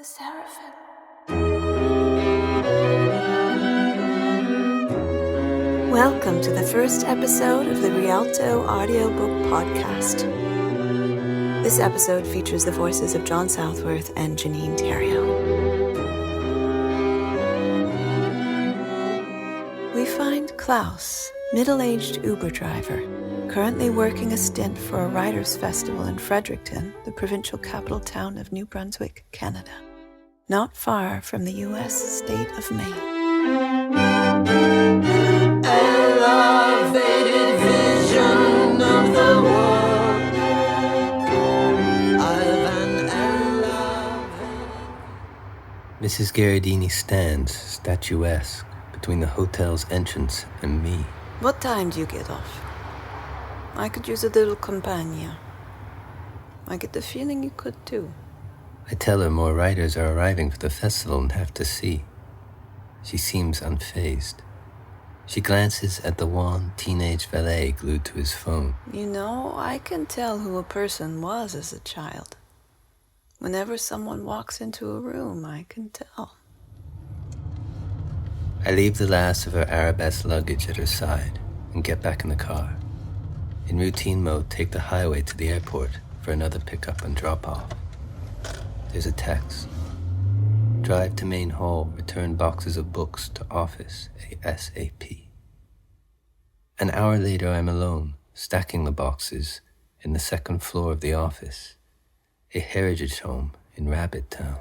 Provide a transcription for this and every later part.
The Seraphim. Welcome to the first episode of the Rialto audiobook podcast. This episode features the voices of John Southworth and Janine Theriault. We find Klaus, middle-aged Uber driver, currently working a stint for a writers' festival in Fredericton, the provincial capital town of New Brunswick, Canada, not far from the U.S. state of Maine. Elevated vision of the world. I've an elevated... Mrs. Gheradini stands, statuesque, between the hotel's entrance and me. What time do you get off? I could use a little compagnia. I get the feeling you could too. I tell her more writers are arriving for the festival and have to see. She seems unfazed. She glances at the wan teenage valet glued to his phone. You know, I can tell who a person was as a child. Whenever someone walks into a room, I can tell. I leave the last of her arabesque luggage at her side and get back in the car. In routine mode, take the highway to the airport for another pickup and drop-off. There's a text. Drive to main hall, return boxes of books to office ASAP. An hour later, I'm alone, stacking the boxes in the second floor of the office, a heritage home in Rabbit Town.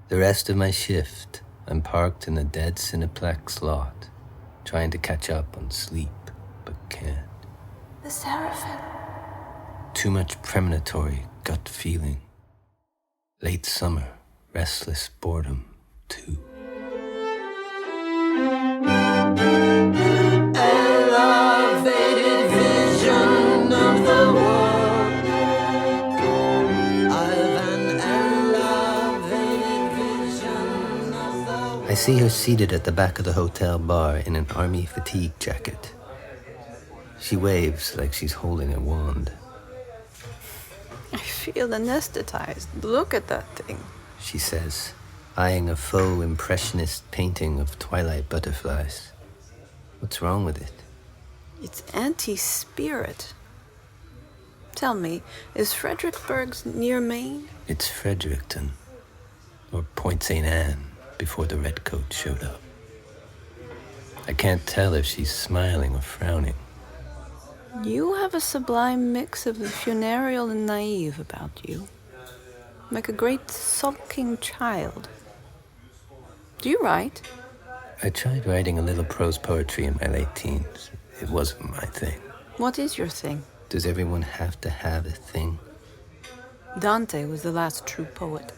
The rest of my shift, I'm parked in a dead Cineplex lot, trying to catch up on sleep, but can't. The Seraphim. Too much premonitory gut feeling. Late summer, restless boredom, too. Elevated vision of the world. I've an elevated vision of the world. I see her seated at the back of the hotel bar in an army fatigue jacket. She waves like she's holding a wand. I feel anesthetized. Look at that thing. She says, eyeing a faux impressionist painting of twilight butterflies. What's wrong with it? It's anti-spirit. Tell me, is Fredericksburg near Maine? It's Fredericton, or Point St. Anne, before the redcoat showed up. I can't tell if she's smiling or frowning. You have a sublime mix of the funereal and naive about you. Like a great sulking child. Do you write? I tried writing a little prose poetry in my late teens. It wasn't my thing. What is your thing? Does everyone have to have a thing? Dante was the last true poet.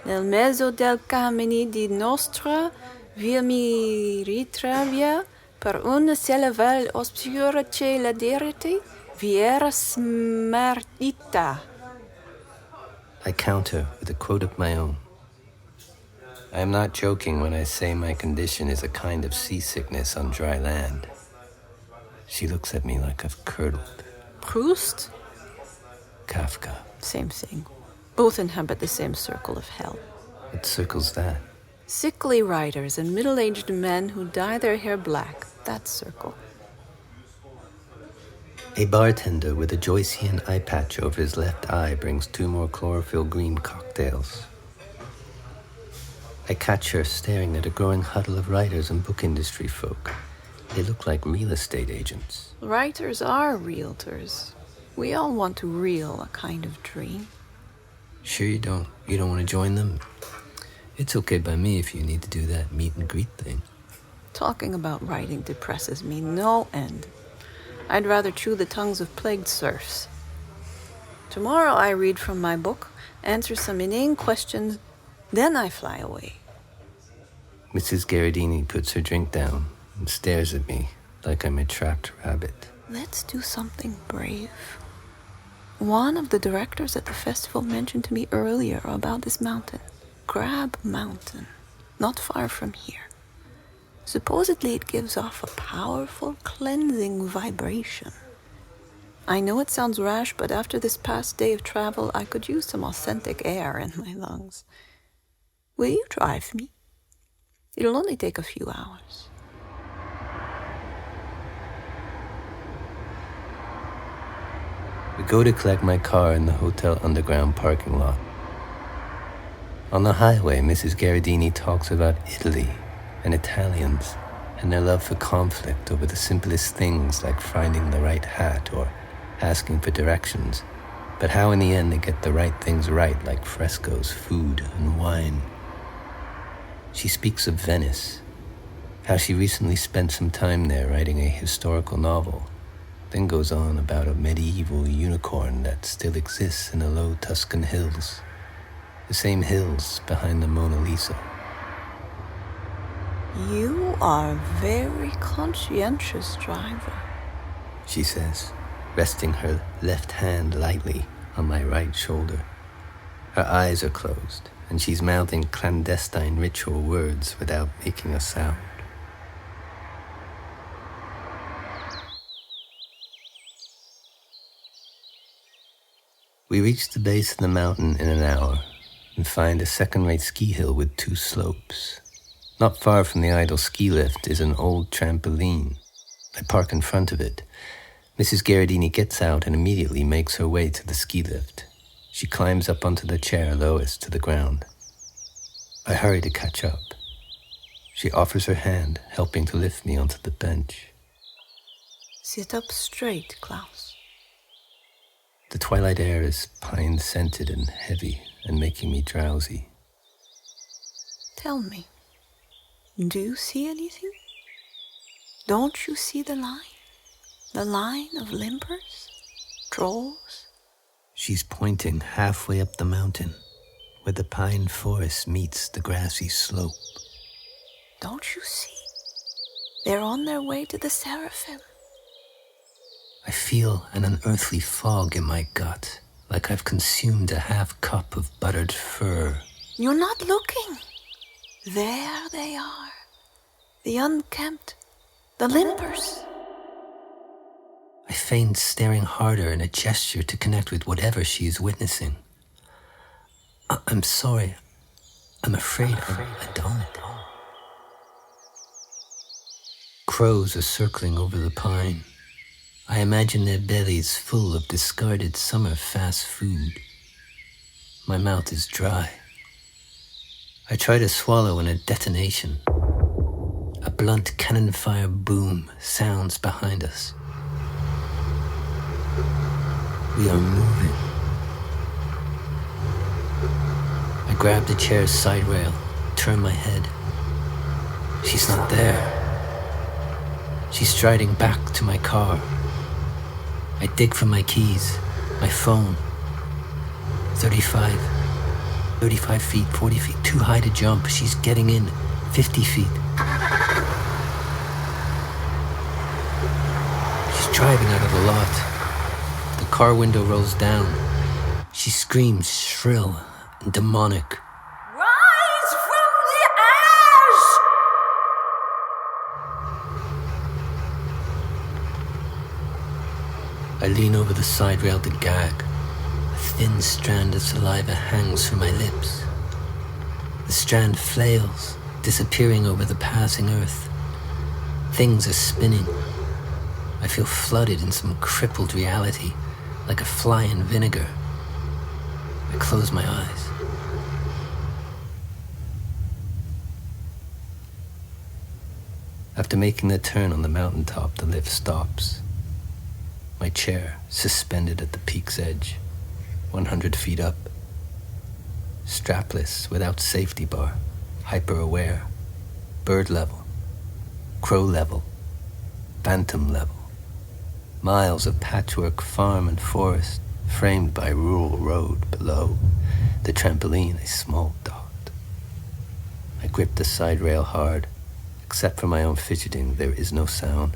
Nel mezzo del cammini di nostra via mi ritravia per una sella val oscura c'è la derite viera smarrita. I counter with a quote of my own. I am not joking when I say my condition is a kind of seasickness on dry land. She looks at me like I've curdled. Proust? Kafka. Same thing. Both inhabit the same circle of hell. What circle's that? Sickly writers and middle-aged men who dye their hair black. That circle. A bartender with a Joycean eye patch over his left eye brings 2 more chlorophyll green cocktails. I catch her staring at a growing huddle of writers and book industry folk. They look like real estate agents. Writers are realtors. We all want to reel a kind of dream. Sure you don't? You don't want to join them? It's okay by me if you need to do that meet and greet thing. Talking about writing depresses me no end. I'd rather chew the tongues of plagued serfs. Tomorrow I read from my book, answer some inane questions, then I fly away. Mrs. Gheradini puts her drink down and stares at me like I'm a trapped rabbit. Let's do something brave. One of the directors at the festival mentioned to me earlier about this mountain. Crab Mountain, not far from here. Supposedly it gives off a powerful cleansing vibration. I know it sounds rash, but after this past day of travel, I could use some authentic air in my lungs. Will you drive me? It'll only take a few hours. We go to collect my car in the hotel underground parking lot. On the highway, Mrs. Gheradini talks about Italy and Italians and their love for conflict over the simplest things like finding the right hat or asking for directions, but how in the end they get the right things right, like frescoes, food, and wine. She speaks of Venice, how she recently spent some time there writing a historical novel, then goes on about a medieval unicorn that still exists in the low Tuscan hills, the same hills behind the Mona Lisa. You are a very conscientious driver, she says, resting her left hand lightly on my right shoulder. Her eyes are closed, and she's mouthing clandestine ritual words without making a sound. We reach the base of the mountain in an hour and find a second-rate ski hill with 2 slopes. Not far from the idle ski lift is an old trampoline. I park in front of it. Mrs. Gheradini gets out and immediately makes her way to the ski lift. She climbs up onto the chair lowest to the ground. I hurry to catch up. She offers her hand, helping to lift me onto the bench. Sit up straight, Klaus. The twilight air is pine-scented and heavy and making me drowsy. Tell me, do you see anything? Don't you see the line? The line of limpers? Trolls? She's pointing halfway up the mountain, where the pine forest meets the grassy slope. Don't you see? They're on their way to the Seraphim. I feel an unearthly fog in my gut, like I've consumed a half-cup of buttered fur. You're not looking. There they are. The unkempt. The limpers. I feign staring harder in a gesture to connect with whatever she is witnessing. I'm sorry. I'm afraid I don't. Crows are circling over the pine. I imagine their bellies full of discarded summer fast food. My mouth is dry. I try to swallow in a detonation. A blunt cannon fire boom sounds behind us. We are moving. I grab the chair's side rail, turn my head. She's not there. She's striding back to my car. I dig for my keys, my phone. 35 feet, 40 feet, too high to jump. She's getting in, 50 feet. She's driving out of the lot. The car window rolls down. She screams shrill and demonic. Rise from the ash! I lean over the side rail to gag. A thin strand of saliva hangs from my lips. The strand flails, disappearing over the passing earth. Things are spinning. I feel flooded in some crippled reality, like a fly in vinegar. I close my eyes. After making the turn on the mountaintop, the lift stops. My chair suspended at the peak's edge, 100 feet up. Strapless, without safety bar, hyper-aware, bird level, crow level, phantom level. Miles of patchwork farm and forest, framed by rural road below. The trampoline, a small dot. I grip the side rail hard. Except for my own fidgeting, there is no sound.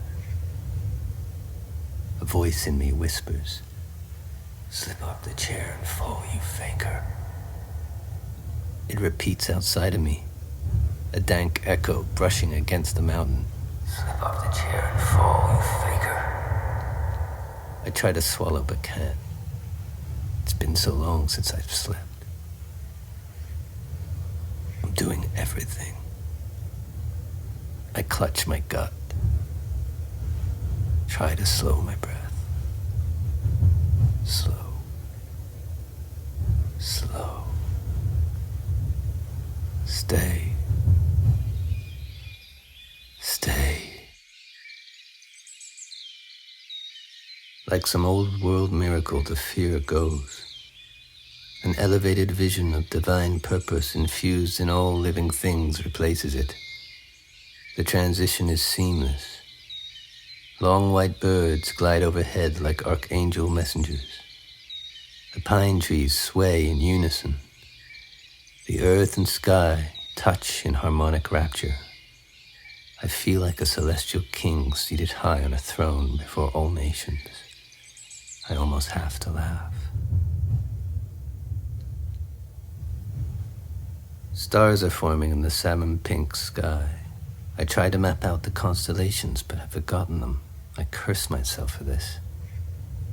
A voice in me whispers, "Slip off the chair and fall, you faker." It repeats outside of me, a dank echo brushing against the mountain. "Slip off the chair and fall, you faker." I try to swallow but can't. It's been so long since I've slept. I'm doing everything. I clutch my gut. Try to slow my breath. Slow. Slow. Stay. Stay. Like some old world miracle, the fear goes. An elevated vision of divine purpose infused in all living things replaces it. The transition is seamless. Long white birds glide overhead like archangel messengers. The pine trees sway in unison. The earth and sky touch in harmonic rapture. I feel like a celestial king seated high on a throne before all nations. I almost have to laugh. Stars are forming in the salmon-pink sky. I try to map out the constellations, but have forgotten them. I curse myself for this.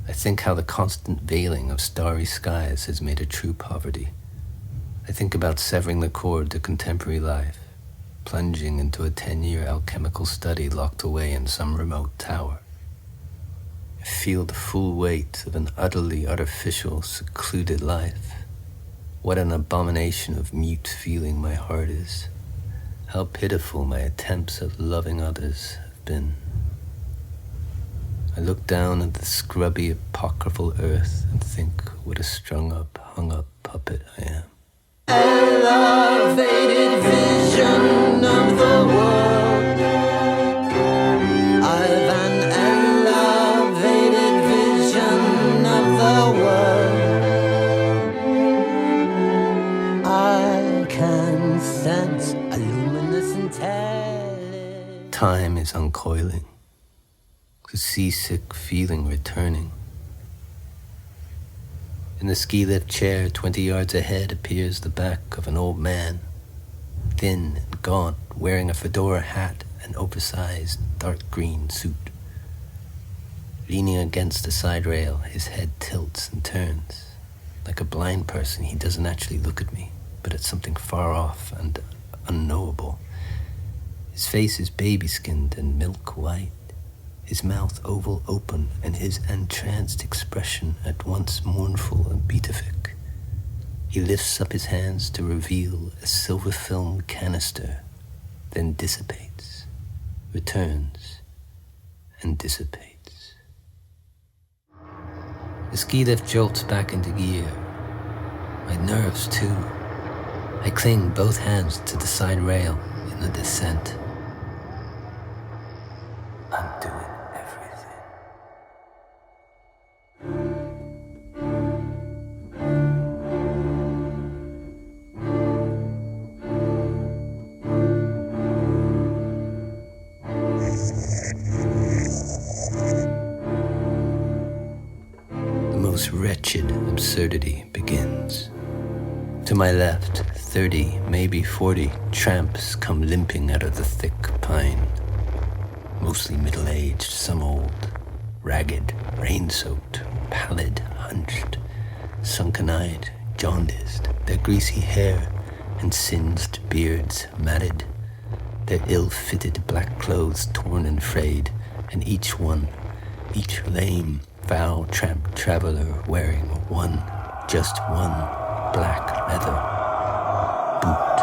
I think how the constant veiling of starry skies has made a true poverty. I think about severing the cord to contemporary life, plunging into a 10-year alchemical study locked away in some remote tower. I feel the full weight of an utterly artificial, secluded life. What an abomination of mute feeling my heart is. How pitiful my attempts at loving others have been. I look down at the scrubby, apocryphal earth and think what a strung-up, hung-up puppet I am. Elevated vision of the world. I've an elevated vision of the world. I can sense a luminous intelligence. Time is uncoiling. The seasick feeling returning. In the ski lift chair 20 yards ahead appears the back of an old man, thin and gaunt, wearing a fedora hat and oversized dark green suit. Leaning against the side rail, his head tilts and turns. Like a blind person, he doesn't actually look at me, but at something far off and unknowable. His face is baby-skinned and milk white. His mouth oval open, and his entranced expression at once mournful and beatific. He lifts up his hands to reveal a silver film canister, then dissipates, returns, and dissipates. The ski lift jolts back into gear. My nerves, too. I cling both hands to the side rail in the descent. I'm doing everything. The most wretched absurdity begins. To my left, 30, maybe 40 tramps come limping out of the thick pine. Mostly middle-aged, some old, ragged, rain-soaked, pallid, hunched, sunken-eyed, jaundiced, their greasy hair and singed beards matted, their ill-fitted black clothes torn and frayed, and each lame, foul tramp traveler wearing just one black leather boot.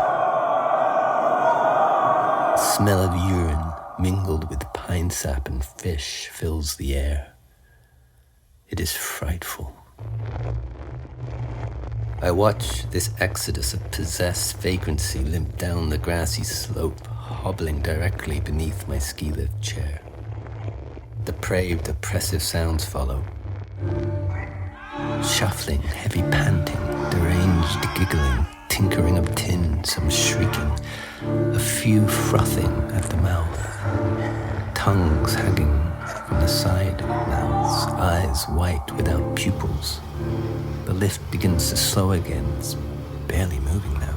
The smell of urine mingled with pine sap and fish fills the air. It is frightful. I watch this exodus of possessed vagrancy limp down the grassy slope, hobbling directly beneath my ski lift chair. Depraved, oppressive sounds follow. Shuffling, heavy panting, deranged giggling, tinkering of tin, some shrieking, a few frothing at the mouth, tongues hanging from the side mouths, eyes white without pupils. The lift begins to slow again, it's barely moving now.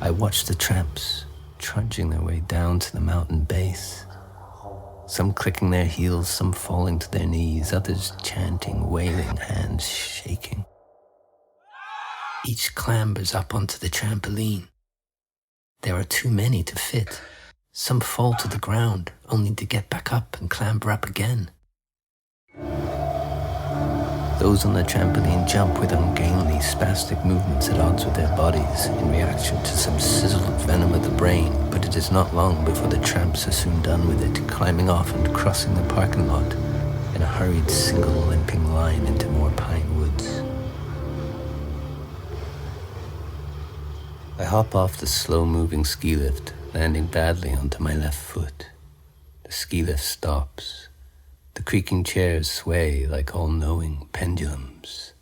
I watch the tramps trudging their way down to the mountain base. some clicking their heels, some falling to their knees, others chanting, wailing, hands shaking. Each clambers up onto the trampoline. There are too many to fit. Some fall to the ground, only to get back up and clamber up again. Those on the trampoline jump with ungainly, spastic movements at odds with their bodies in reaction to some sizzle of venom of the brain, but it is not long before the tramps are soon done with it, climbing off and crossing the parking lot in a hurried single limping line into more pine woods. I hop off the slow-moving ski lift, landing badly onto my left foot. The ski lift stops. The creaking chairs sway like all-knowing pendulums.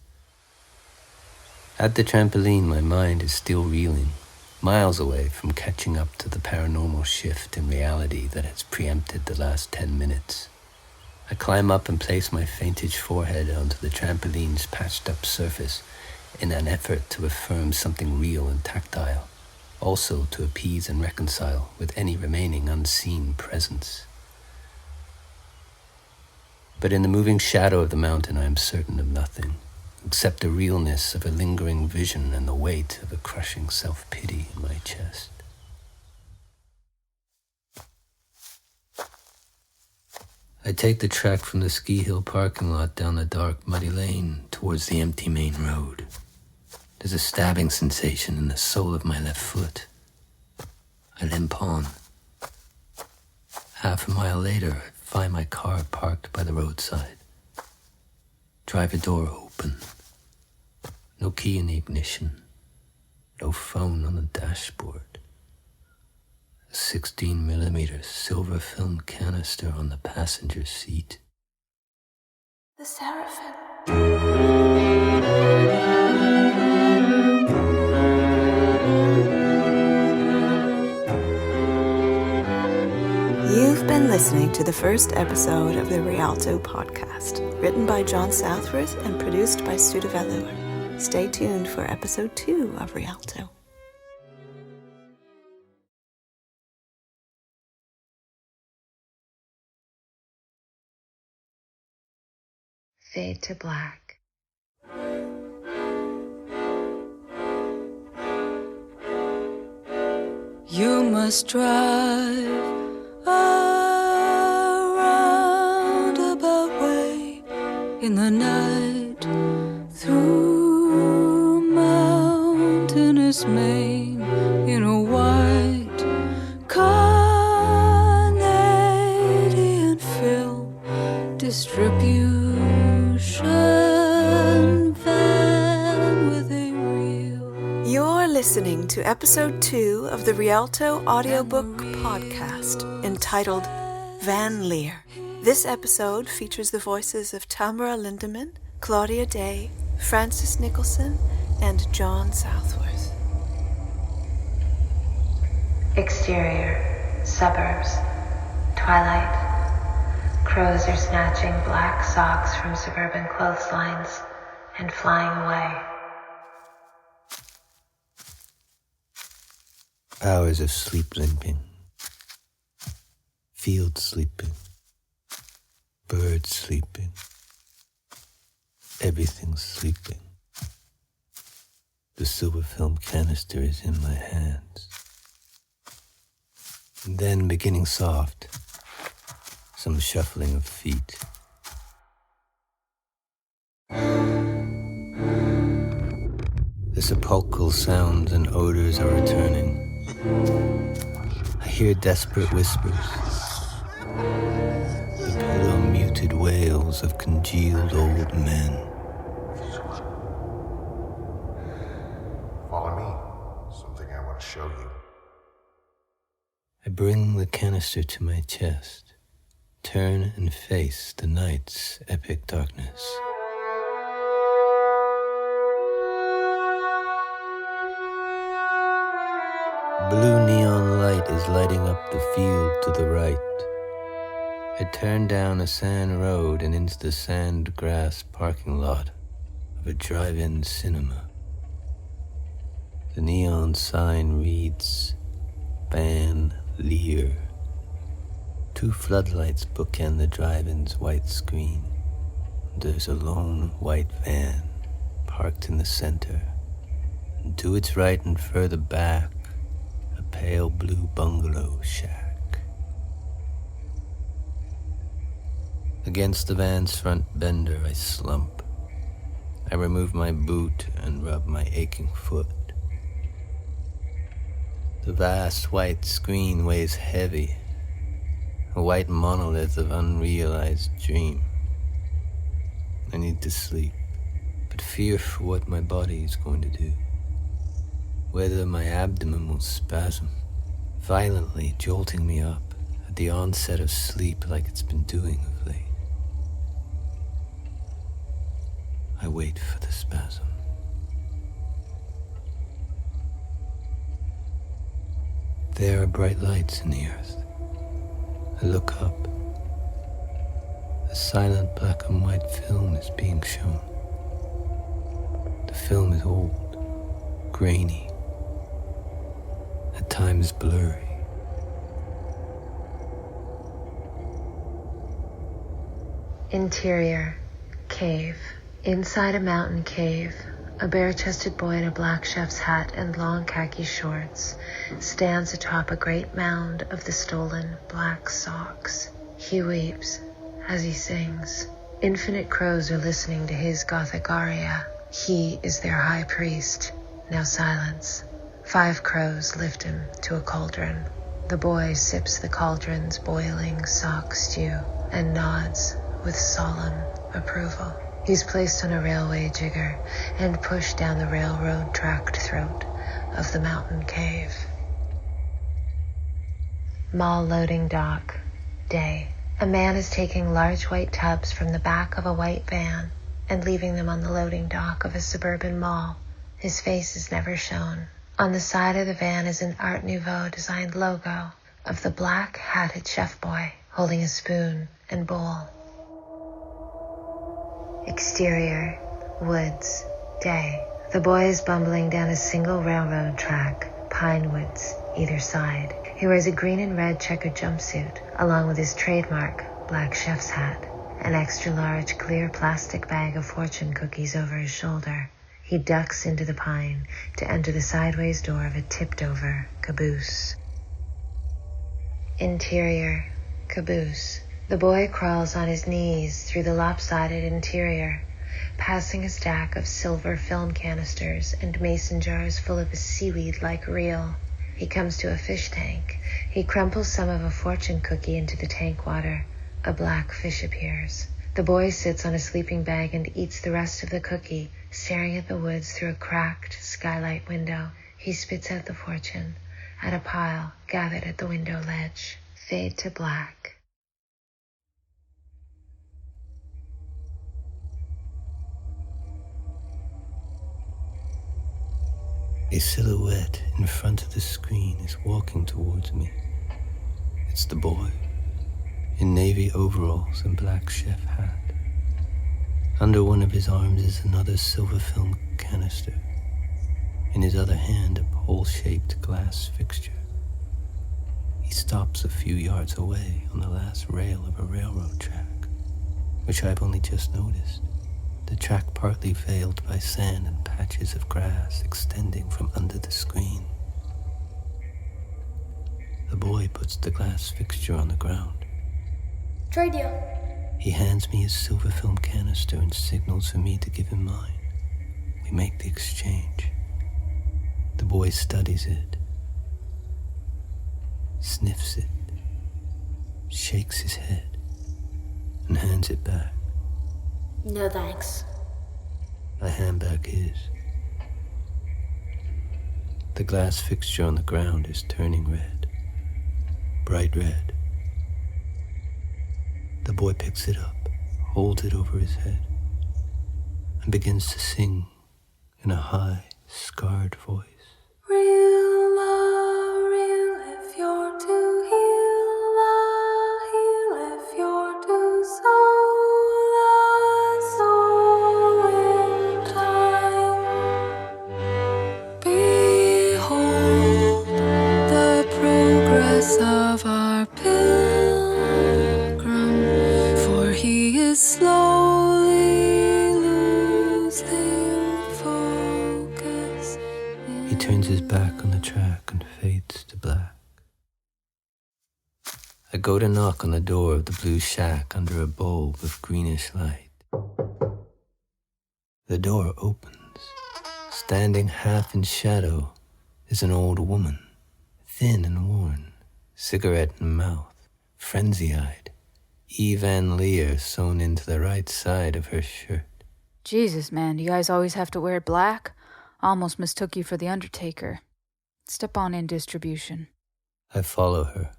At the trampoline, my mind is still reeling, miles away from catching up to the paranormal shift in reality that has preempted the last 10 minutes. I climb up and place my faintish forehead onto the trampoline's patched-up surface in an effort to affirm something real and tactile, also to appease and reconcile with any remaining unseen presence. But in the moving shadow of the mountain, I am certain of nothing, except the realness of a lingering vision and the weight of a crushing self-pity in my chest. I take the track from the ski hill parking lot down the dark, muddy lane towards the empty main road. There's a stabbing sensation in the sole of my left foot. I limp on. Half a mile later, I find my car parked by the roadside. Driver door open. No key in the ignition. No phone on the dashboard. A 16mm silver film canister on the passenger seat. The Seraphim. You've been listening to the first episode of the Rialto podcast, written by John Southworth and produced by Veda Hille. Stay tuned for episode 2 of Rialto. Fade to black. You must drive a roundabout way in the night through mountainous Maine in a white Canadian film distribution van with a reel. You're listening to episode 2 of the Rialto audiobook podcast entitled Van Leer. This episode features the voices of Tamara Lindeman, Claudia Dey, Francis Nicholson, and John Southworth. Exterior, suburbs, twilight. Crows are snatching black socks from suburban clotheslines and flying away. Hours of sleep limping. Fields sleeping. Birds sleeping. Everything's sleeping. The silver film canister is in my hands. And then, beginning soft, some shuffling of feet. The sepulchral sounds and odors are returning. I hear desperate whispers. The pillow-muted wails of congealed old men. Follow me. Something I want to show you. I bring the canister to my chest, turn and face the night's epic darkness. Blue neon light is lighting up the field to the right. I turn down a sand road and into the sand grass parking lot of a drive-in cinema. The neon sign reads, Van Leer, Two floodlights bookend the drive-in's white screen. There's a lone white van parked in the center. And to its right and further back, a pale blue bungalow shack. Against the van's front bender, I slump. I remove my boot and rub my aching foot. The vast white screen weighs heavy, a white monolith of unrealized dream. I need to sleep, but fear for what my body is going to do. Whether my abdomen will spasm, violently jolting me up at the onset of sleep like it's been doing of late. I wait for the spasm. There are bright lights in the earth. I look up. A silent black and white film is being shown. The film is old, grainy, at times blurry. Interior, cave. Inside a mountain cave, a bare-chested boy in a black chef's hat and long khaki shorts stands atop a great mound of the stolen black socks. He weeps as he sings. Infinite crows are listening to his Gothic aria. He is their high priest. Now silence. 5 crows lift him to a cauldron. The boy sips the cauldron's boiling sock stew and nods with solemn approval. He's placed on a railway jigger and pushed down the railroad-tracked throat of the mountain cave. Mall loading dock. Day. A man is taking large white tubs from the back of a white van and leaving them on the loading dock of a suburban mall. His face is never shown. On the side of the van is an Art Nouveau designed logo of the black-hatted chef boy holding a spoon and bowl. Exterior, woods, day. The boy is bumbling down a single railroad track, pine woods either side. He wears a green and red checkered jumpsuit, along with his trademark black chef's hat, an extra-large clear plastic bag of fortune cookies over his shoulder. He ducks into the pine to enter the sideways door of a tipped-over caboose. Interior, caboose. The boy crawls on his knees through the lopsided interior, passing a stack of silver film canisters and mason jars full of a seaweed-like reel. He comes to a fish tank. He crumples some of a fortune cookie into the tank water. A black fish appears. The boy sits on a sleeping bag and eats the rest of the cookie, staring at the woods through a cracked skylight window. He spits out the fortune at a pile gathered at the window ledge. Fade to black. A silhouette in front of the screen is walking towards me. It's the boy, in navy overalls and black chef hat. Under one of his arms is another silver film canister. In his other hand, a pole-shaped glass fixture. He stops a few yards away on the last rail of a railroad track, which I've only just noticed. The track partly veiled by sand and patches of grass extending from under the screen. The boy puts the glass fixture on the ground. Trade deal. He hands me his silver film canister and signals for me to give him mine. We make the exchange. The boy studies it, sniffs it, shakes his head, and hands it back. No thanks. I hand back his. The glass fixture on the ground is turning red, bright red. The boy picks it up, holds it over his head, and begins to sing in a high, scarred voice. Real love, real if you're to heal, heal if you're to soul in time. Behold the progress of our pilgrimage. eases back on the track and fades to black. I go to knock on the door of the blue shack under a bulb of greenish light. The door opens. Standing half in shadow is an old woman, thin and worn, cigarette in mouth, frenzy-eyed, Evan Leer sewn into the right side of her shirt. Jesus, man, do you guys always have to wear black? Almost mistook you for the Undertaker. Step on in, distribution. I follow her,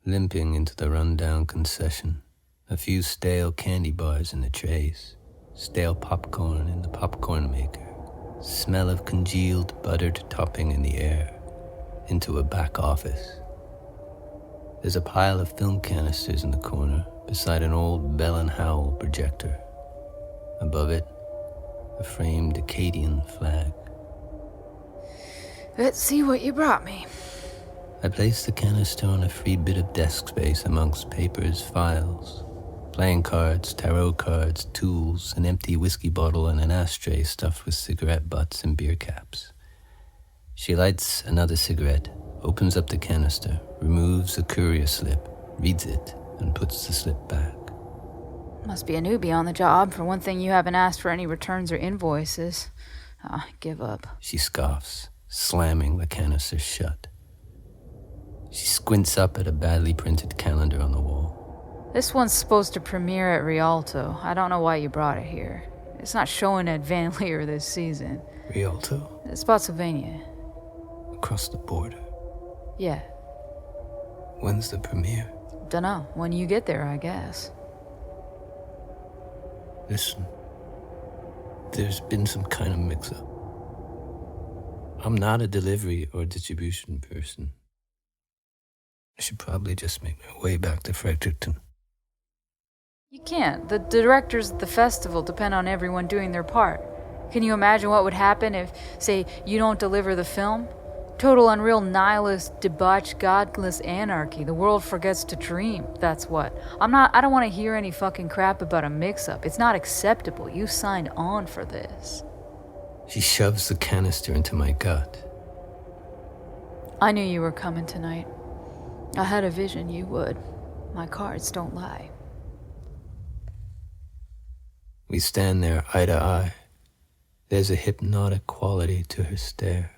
limping into the run-down concession. A few stale candy bars in the trays, stale popcorn in the popcorn maker, smell of congealed buttered topping in the air, into a back office. There's a pile of film canisters in the corner, beside an old Bell and Howell projector. Above it, a framed Acadian flag. Let's see what you brought me. I place the canister on a free bit of desk space amongst papers, files, playing cards, tarot cards, tools, an empty whiskey bottle, and an ashtray stuffed with cigarette butts and beer caps. She lights another cigarette, opens up the canister, removes a courier slip, reads it, and puts the slip back. Must be a newbie on the job. For one thing, you haven't asked for any returns or invoices. Give up. She scoffs, slamming the canister shut. She squints up at a badly printed calendar on the wall. This one's supposed to premiere at Rialto. I don't know why you brought it here. It's not showing at Van Leer this season. Rialto? Spotsylvania. Across the border? Yeah. When's the premiere? Dunno. When you get there, I guess. Listen, there's been some kind of mix-up. I'm not a delivery or distribution person. I should probably just make my way back to Fredericton. You can't. The directors at the festival depend on everyone doing their part. Can you imagine what would happen if, say, you don't deliver the film? Total unreal nihilist, debauched, godless anarchy. The world forgets to dream. That's what. I don't want to hear any fucking crap about a mix-up. It's not acceptable. You signed on for this. She shoves the canister into my gut. I knew you were coming tonight. I had a vision you would. My cards don't lie. We stand there eye to eye. There's a hypnotic quality to her stare.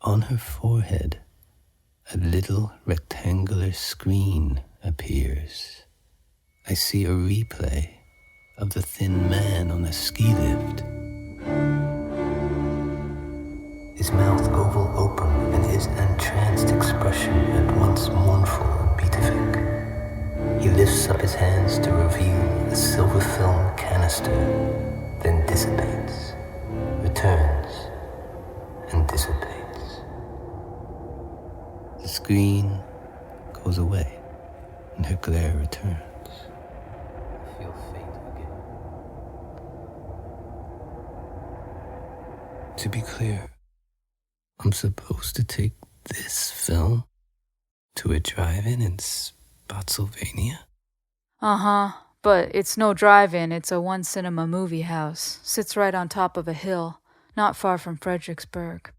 On her forehead, a little rectangular screen appears. I see a replay of the thin man on the ski lift. His mouth oval open and his entranced expression at once mournful and beatific. He lifts up his hands to reveal a silver film canister, then dissipates, returns, and dissipates. The screen goes away, and her glare returns. I feel faint again. To be clear, I'm supposed to take this film to a drive-in in Spotsylvania? Uh-huh, but it's no drive-in, it's a one-cinema movie house. Sits right on top of a hill, not far from Fredericksburg.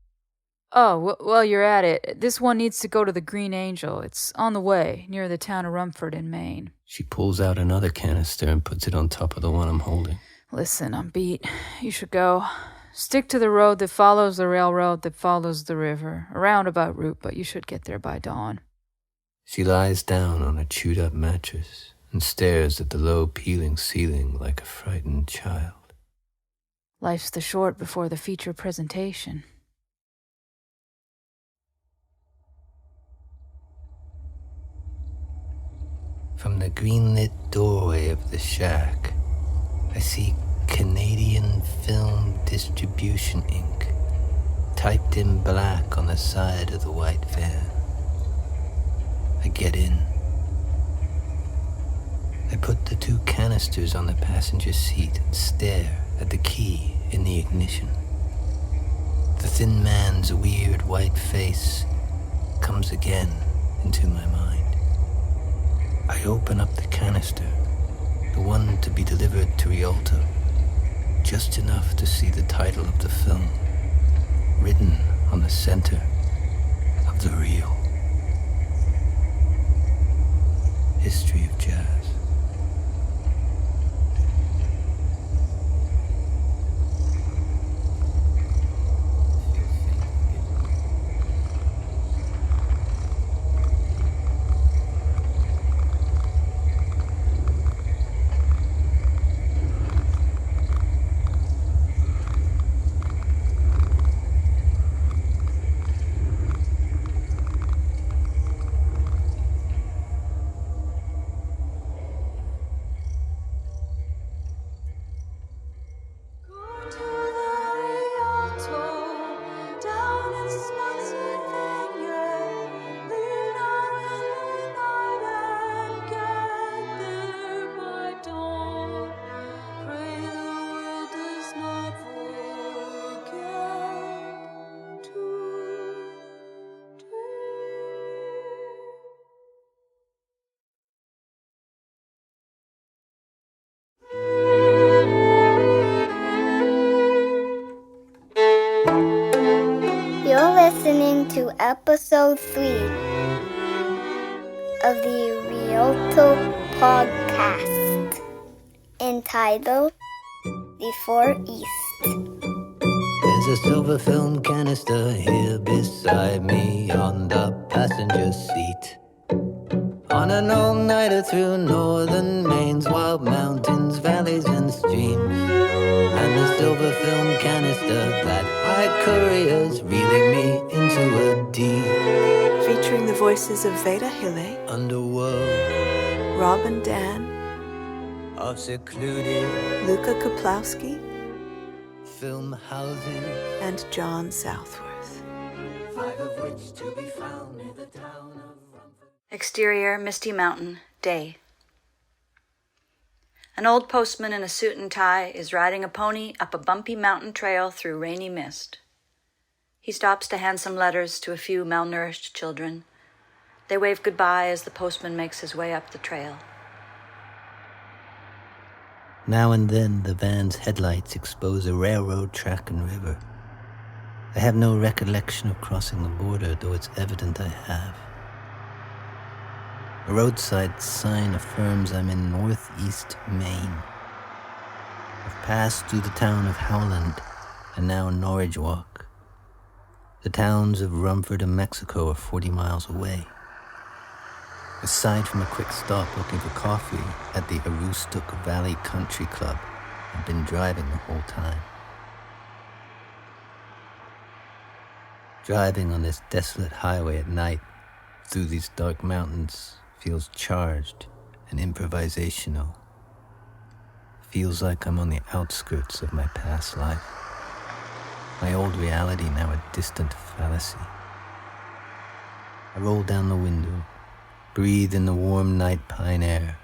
Oh, well, you're at it. This one needs to go to the Green Angel. It's on the way, near the town of Rumford in Maine. She pulls out another canister and puts it on top of the one I'm holding. Listen, I'm beat. You should go. Stick to the road that follows the railroad that follows the river. A roundabout route, but you should get there by dawn. She lies down on a chewed-up mattress and stares at the low peeling ceiling like a frightened child. Life's the short before the feature presentation. From the green-lit doorway of the shack, I see Canadian Film Distribution Inc. typed in black on the side of the white van. I get in. I put the two canisters on the passenger seat and stare at the key in the ignition. The thin man's weird white face comes again into my mind. I open up the canister, the one to be delivered to Rialto, just enough to see the title of the film, written on the center of the real history of jazz. Listening to episode 3 of the Rialto podcast entitled The Far East. There's a silver film canister here beside me on the passenger seat. On an all-nighter through northern Maine's wild mountains, valleys and streams. And the silver film canister that I courier's reeling me into a deep, Featuring the voices of Veda Hille, underworld Rob and Dan, of secluded Luka Kuplowsky, film houses, and John Southworth. 5 of which to be found near the town of Rumford. Exterior, misty mountain, day. An old postman in a suit and tie is riding a pony up a bumpy mountain trail through rainy mist. He stops to hand some letters to a few malnourished children. They wave goodbye as the postman makes his way up the trail. Now and then the van's headlights expose a railroad track and river. I have no recollection of crossing the border, though it's evident I have. A roadside sign affirms I'm in northeast Maine. I've passed through the town of Howland and now Norwich Walk. The towns of Rumford and Mexico are 40 miles away. Aside from a quick stop looking for coffee at the Aroostook Valley Country Club, I've been driving the whole time. Driving on this desolate highway at night through these dark mountains feels charged and improvisational. Feels like I'm on the outskirts of my past life. My old reality now a distant fallacy. I roll down the window, breathe in the warm night pine air.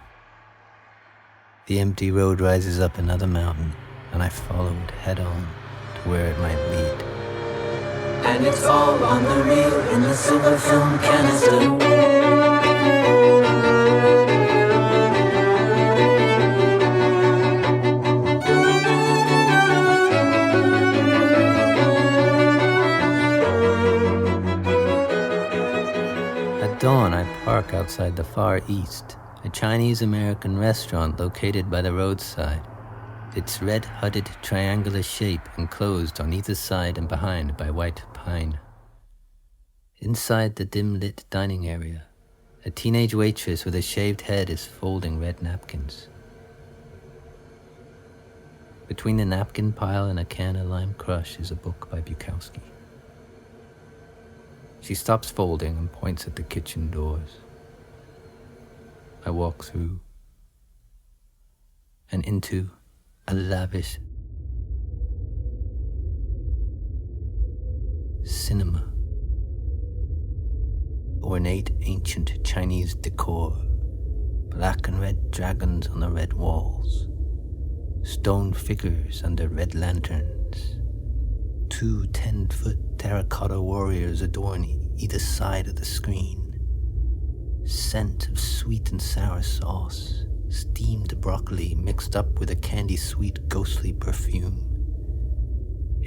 The empty road rises up another mountain, and I follow it head on to where it might lead. And it's all on the reel in the silver film canister. At dawn, I park outside the Far East, a Chinese-American restaurant located by the roadside. Its red-hudded triangular shape enclosed on either side and behind by white pine. Inside the dim-lit dining area, a teenage waitress with a shaved head is folding red napkins. Between the napkin pile and a can of lime crush is a book by Bukowski. She stops folding and points at the kitchen doors. I walk through and into a lavish cinema. Ornate ancient Chinese decor, black and red dragons on the red walls, stone figures under red lanterns. 2 10-foot terracotta warriors adorn either side of the screen. Scent of sweet and sour sauce, steamed broccoli mixed up with a candy-sweet ghostly perfume.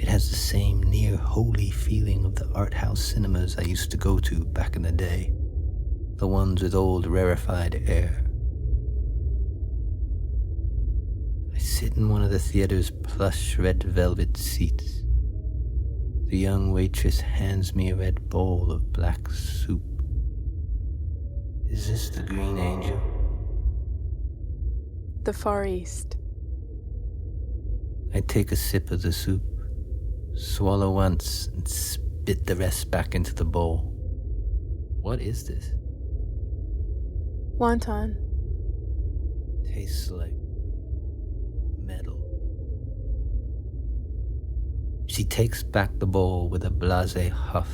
It has the same near-holy feeling of the art house cinemas I used to go to back in the day, the ones with old rarefied air. I sit in one of the theater's plush red velvet seats. The young waitress hands me a red bowl of black soup. Is this the Green Angel? The Far East. I take a sip of the soup, swallow once, and spit the rest back into the bowl. What is this? Wonton. Tastes like metal. She takes back the bowl with a blasé huff.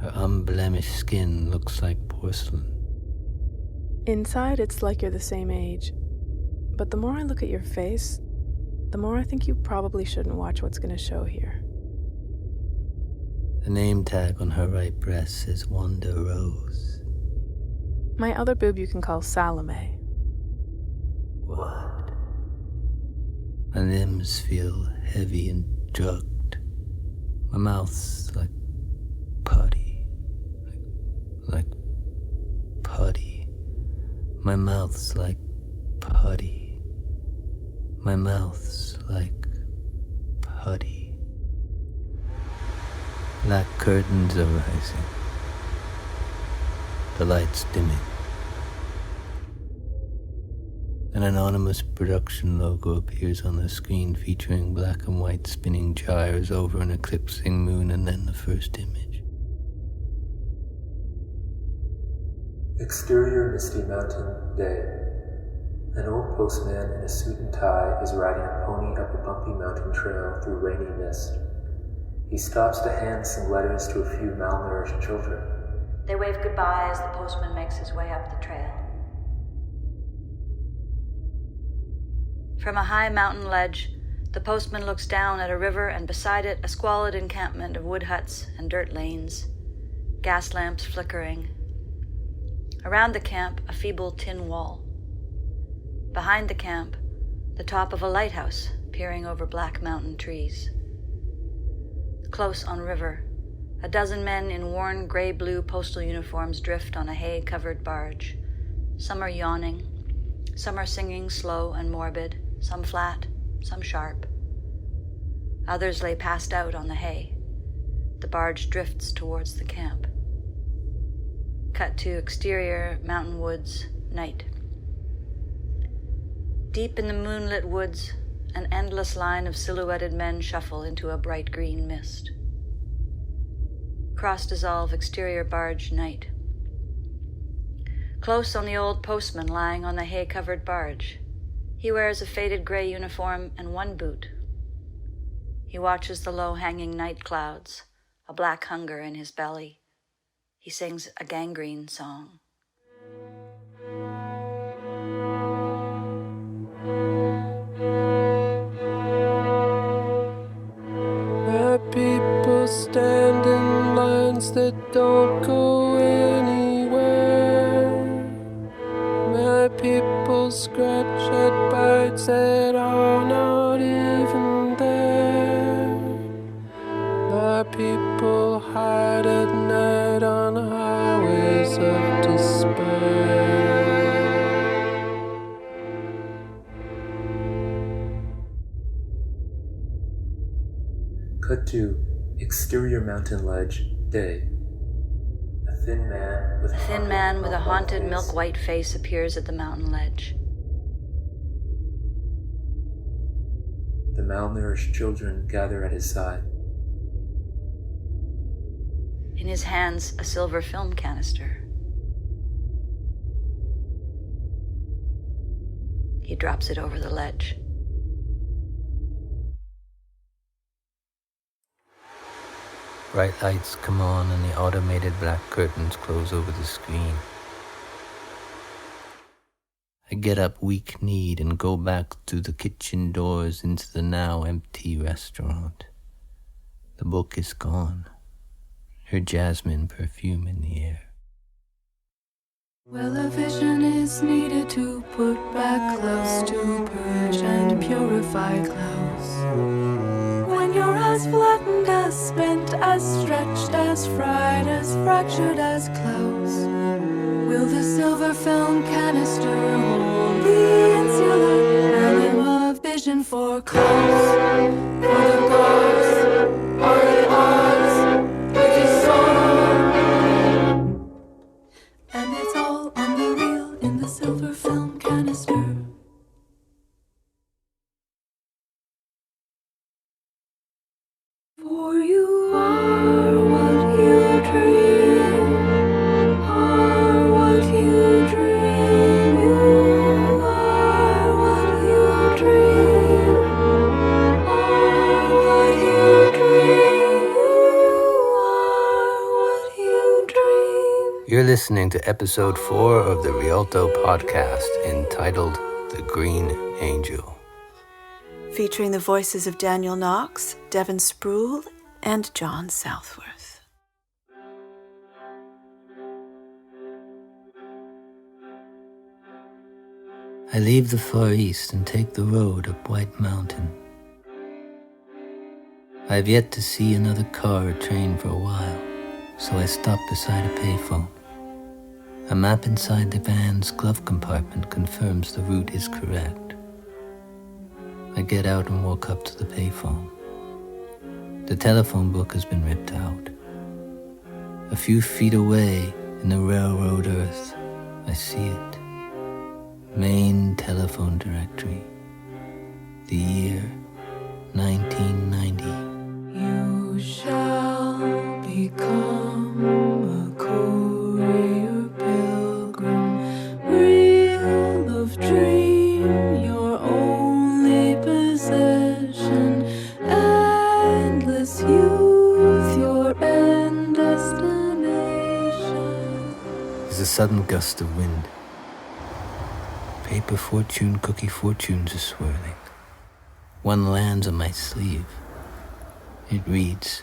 Her unblemished skin looks like porcelain. Inside, it's like you're the same age. But the more I look at your face, the more I think you probably shouldn't watch what's going to show here. The name tag on her right breast says Wanda Rose. My other boob you can call Salome. What? My limbs feel heavy and drugged. My mouth's like putty. Like putty. My mouth's like putty. My mouth's like putty. Black curtains are rising. The lights dimming. An anonymous production logo appears on the screen featuring black and white spinning gyres over an eclipsing moon, and then the first image. Exterior misty mountain day. An old postman in a suit and tie is riding a pony up a bumpy mountain trail through rainy mist. He stops to hand some letters to a few malnourished children. They wave goodbye as the postman makes his way up the trail. From a high mountain ledge, the postman looks down at a river, and beside it a squalid encampment of wood huts and dirt lanes, gas lamps flickering. Around the camp, a feeble tin wall. Behind the camp, the top of a lighthouse peering over black mountain trees. Close on river, a dozen men in worn gray-blue postal uniforms drift on a hay-covered barge. Some are yawning, some are singing slow and morbid, some flat, some sharp. Others lay passed out on the hay. The barge drifts towards the camp. Cut to exterior mountain woods, night. Deep in the moonlit woods, an endless line of silhouetted men shuffle into a bright green mist. Cross-dissolve exterior barge, night. Close on the old postman lying on the hay-covered barge. He wears a faded gray uniform and one boot. He watches the low-hanging night clouds, a black hunger in his belly. He sings a gangrene song. My people stand in lines that don't go anywhere. My people scratch at bites that are not even there. My people hide at night on highways of despair. Cut to exterior mountain ledge, day. A thin man with a haunted milk-white face appears at the mountain ledge. The malnourished children gather at his side. In his hands, a silver film canister. He drops it over the ledge. Bright lights come on and the automated black curtains close over the screen. I get up weak-kneed and go back through the kitchen doors into the now empty restaurant. The book is gone, her jasmine perfume in the air. Well, a vision is needed to put back Klaus, to purge and purify Klaus. as flattened, as spent, as stretched, as fried, as fractured as Klaus. Will the silver film canister hold the insular anima vision for Klaus? For the gods are at odds with his soul. And it's all on the reel in the silver film canister. For you are what you dream, are what you dream, you are what you dream, are what you dream, you are what you dream. You're listening to episode 4 of the Rialto podcast entitled The Green Angel. Featuring the voices of Daniel Knox, Devon Sproule, and John Southworth. I leave the Far East and take the road up White Mountain. I have yet to see another car or train for a while, so I stop beside a payphone. A map inside the van's glove compartment confirms the route is correct. I get out and walk up to the payphone. The telephone book has been ripped out. A few feet away in the railroad earth, I see it. Main telephone directory. The year 1990. You shall become a courier pilgrim, reel of dream, your only possession, endless youth, your end destination. There's a sudden gust of wind. Paper fortune, cookie fortunes are swirling. One lands on my sleeve. It reads,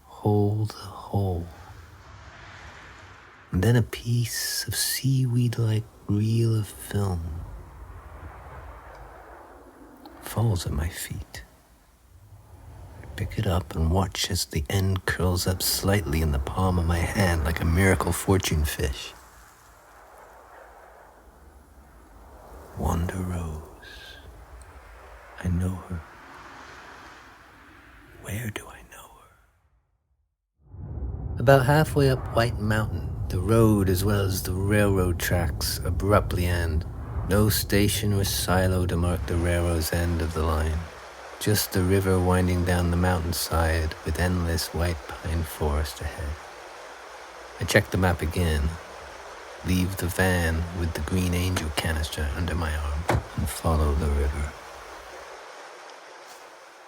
"Hold the hole." And then a piece of seaweed-like reel of film falls at my feet. I pick it up and watch as the end curls up slightly in the palm of my hand like a miracle fortune fish. Wanda Rose. I know her. Where do I know her? About halfway up White Mountain, the road as well as the railroad tracks abruptly end. No station or silo to mark the railroad's end of the line. Just the river winding down the mountainside with endless white pine forest ahead. I check the map again, leave the van with the Green Angel canister under my arm, and follow the river.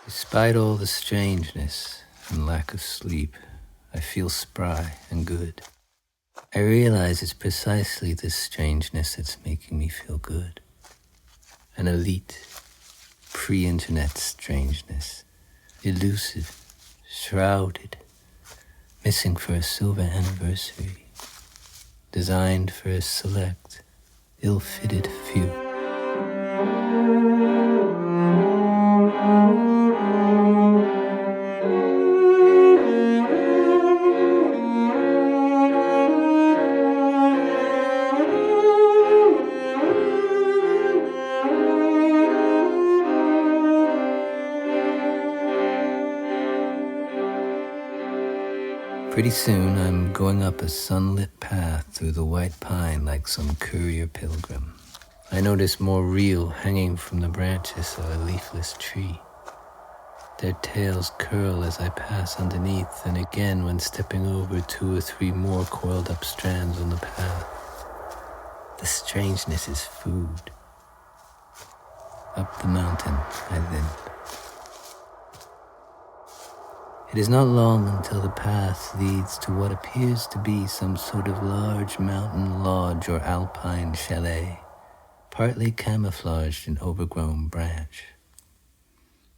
Despite all the strangeness and lack of sleep, I feel spry and good. I realize it's precisely this strangeness that's making me feel good. An elite, pre-internet strangeness, elusive, shrouded, missing for a silver anniversary, designed for a select, ill-fitted few. Pretty soon, I'm going up a sunlit path through the white pine like some courier pilgrim. I notice more reel hanging from the branches of a leafless tree. Their tails curl as I pass underneath, and again when stepping over 2 or 3 more coiled up strands on the path. The strangeness is food. Up the mountain, I limp. It is not long until the path leads to what appears to be some sort of large mountain lodge or alpine chalet, partly camouflaged in overgrown branch.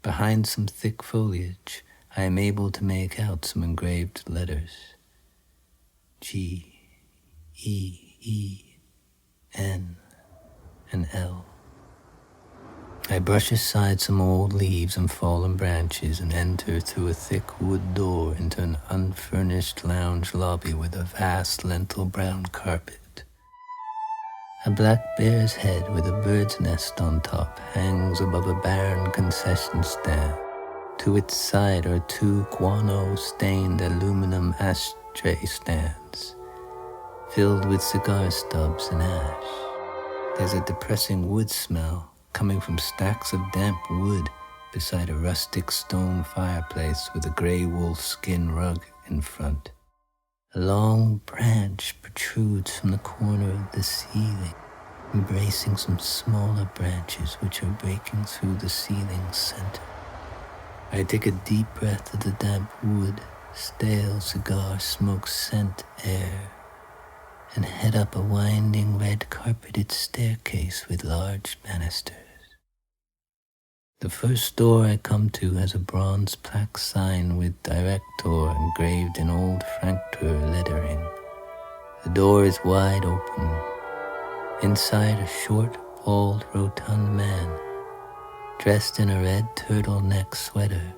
Behind some thick foliage, I am able to make out some engraved letters. G, E, E, N, and L. I brush aside some old leaves and fallen branches and enter through a thick wood door into an unfurnished lounge lobby with a vast lentil-brown carpet. A black bear's head with a bird's nest on top hangs above a barren concession stand. To its side are 2 guano-stained aluminum ashtray stands, filled with cigar stubs and ash. There's a depressing wood smell coming from stacks of damp wood beside a rustic stone fireplace with a gray wolf skin rug in front. A long branch protrudes from the corner of the ceiling, embracing some smaller branches which are breaking through the ceiling's center. I take a deep breath of the damp wood, stale cigar smoke scent air, and head up a winding red-carpeted staircase with large banisters. The first door I come to has a bronze plaque sign with Director engraved in old Franktour lettering. The door is wide open. Inside, a short, bald, rotund man, dressed in a red turtleneck sweater,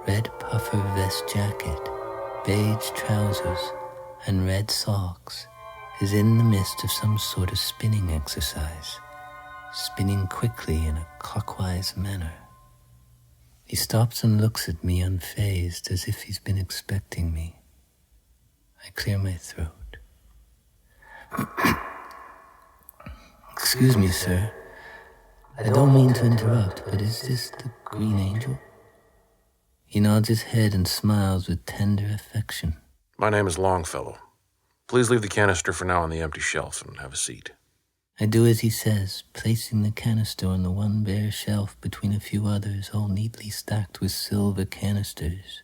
red puffer vest jacket, beige trousers, and red socks, is in the midst of some sort of spinning exercise, spinning quickly in a clockwise manner. He stops and looks at me unfazed, as if he's been expecting me. I clear my throat. Excuse me, sir. I don't mean to interrupt, but is this the Green Angel? He nods his head and smiles with tender affection. My name is Longfellow. Please leave the canister for now on the empty shelf and have a seat. I do as he says, placing the canister on the one bare shelf between a few others, all neatly stacked with silver canisters.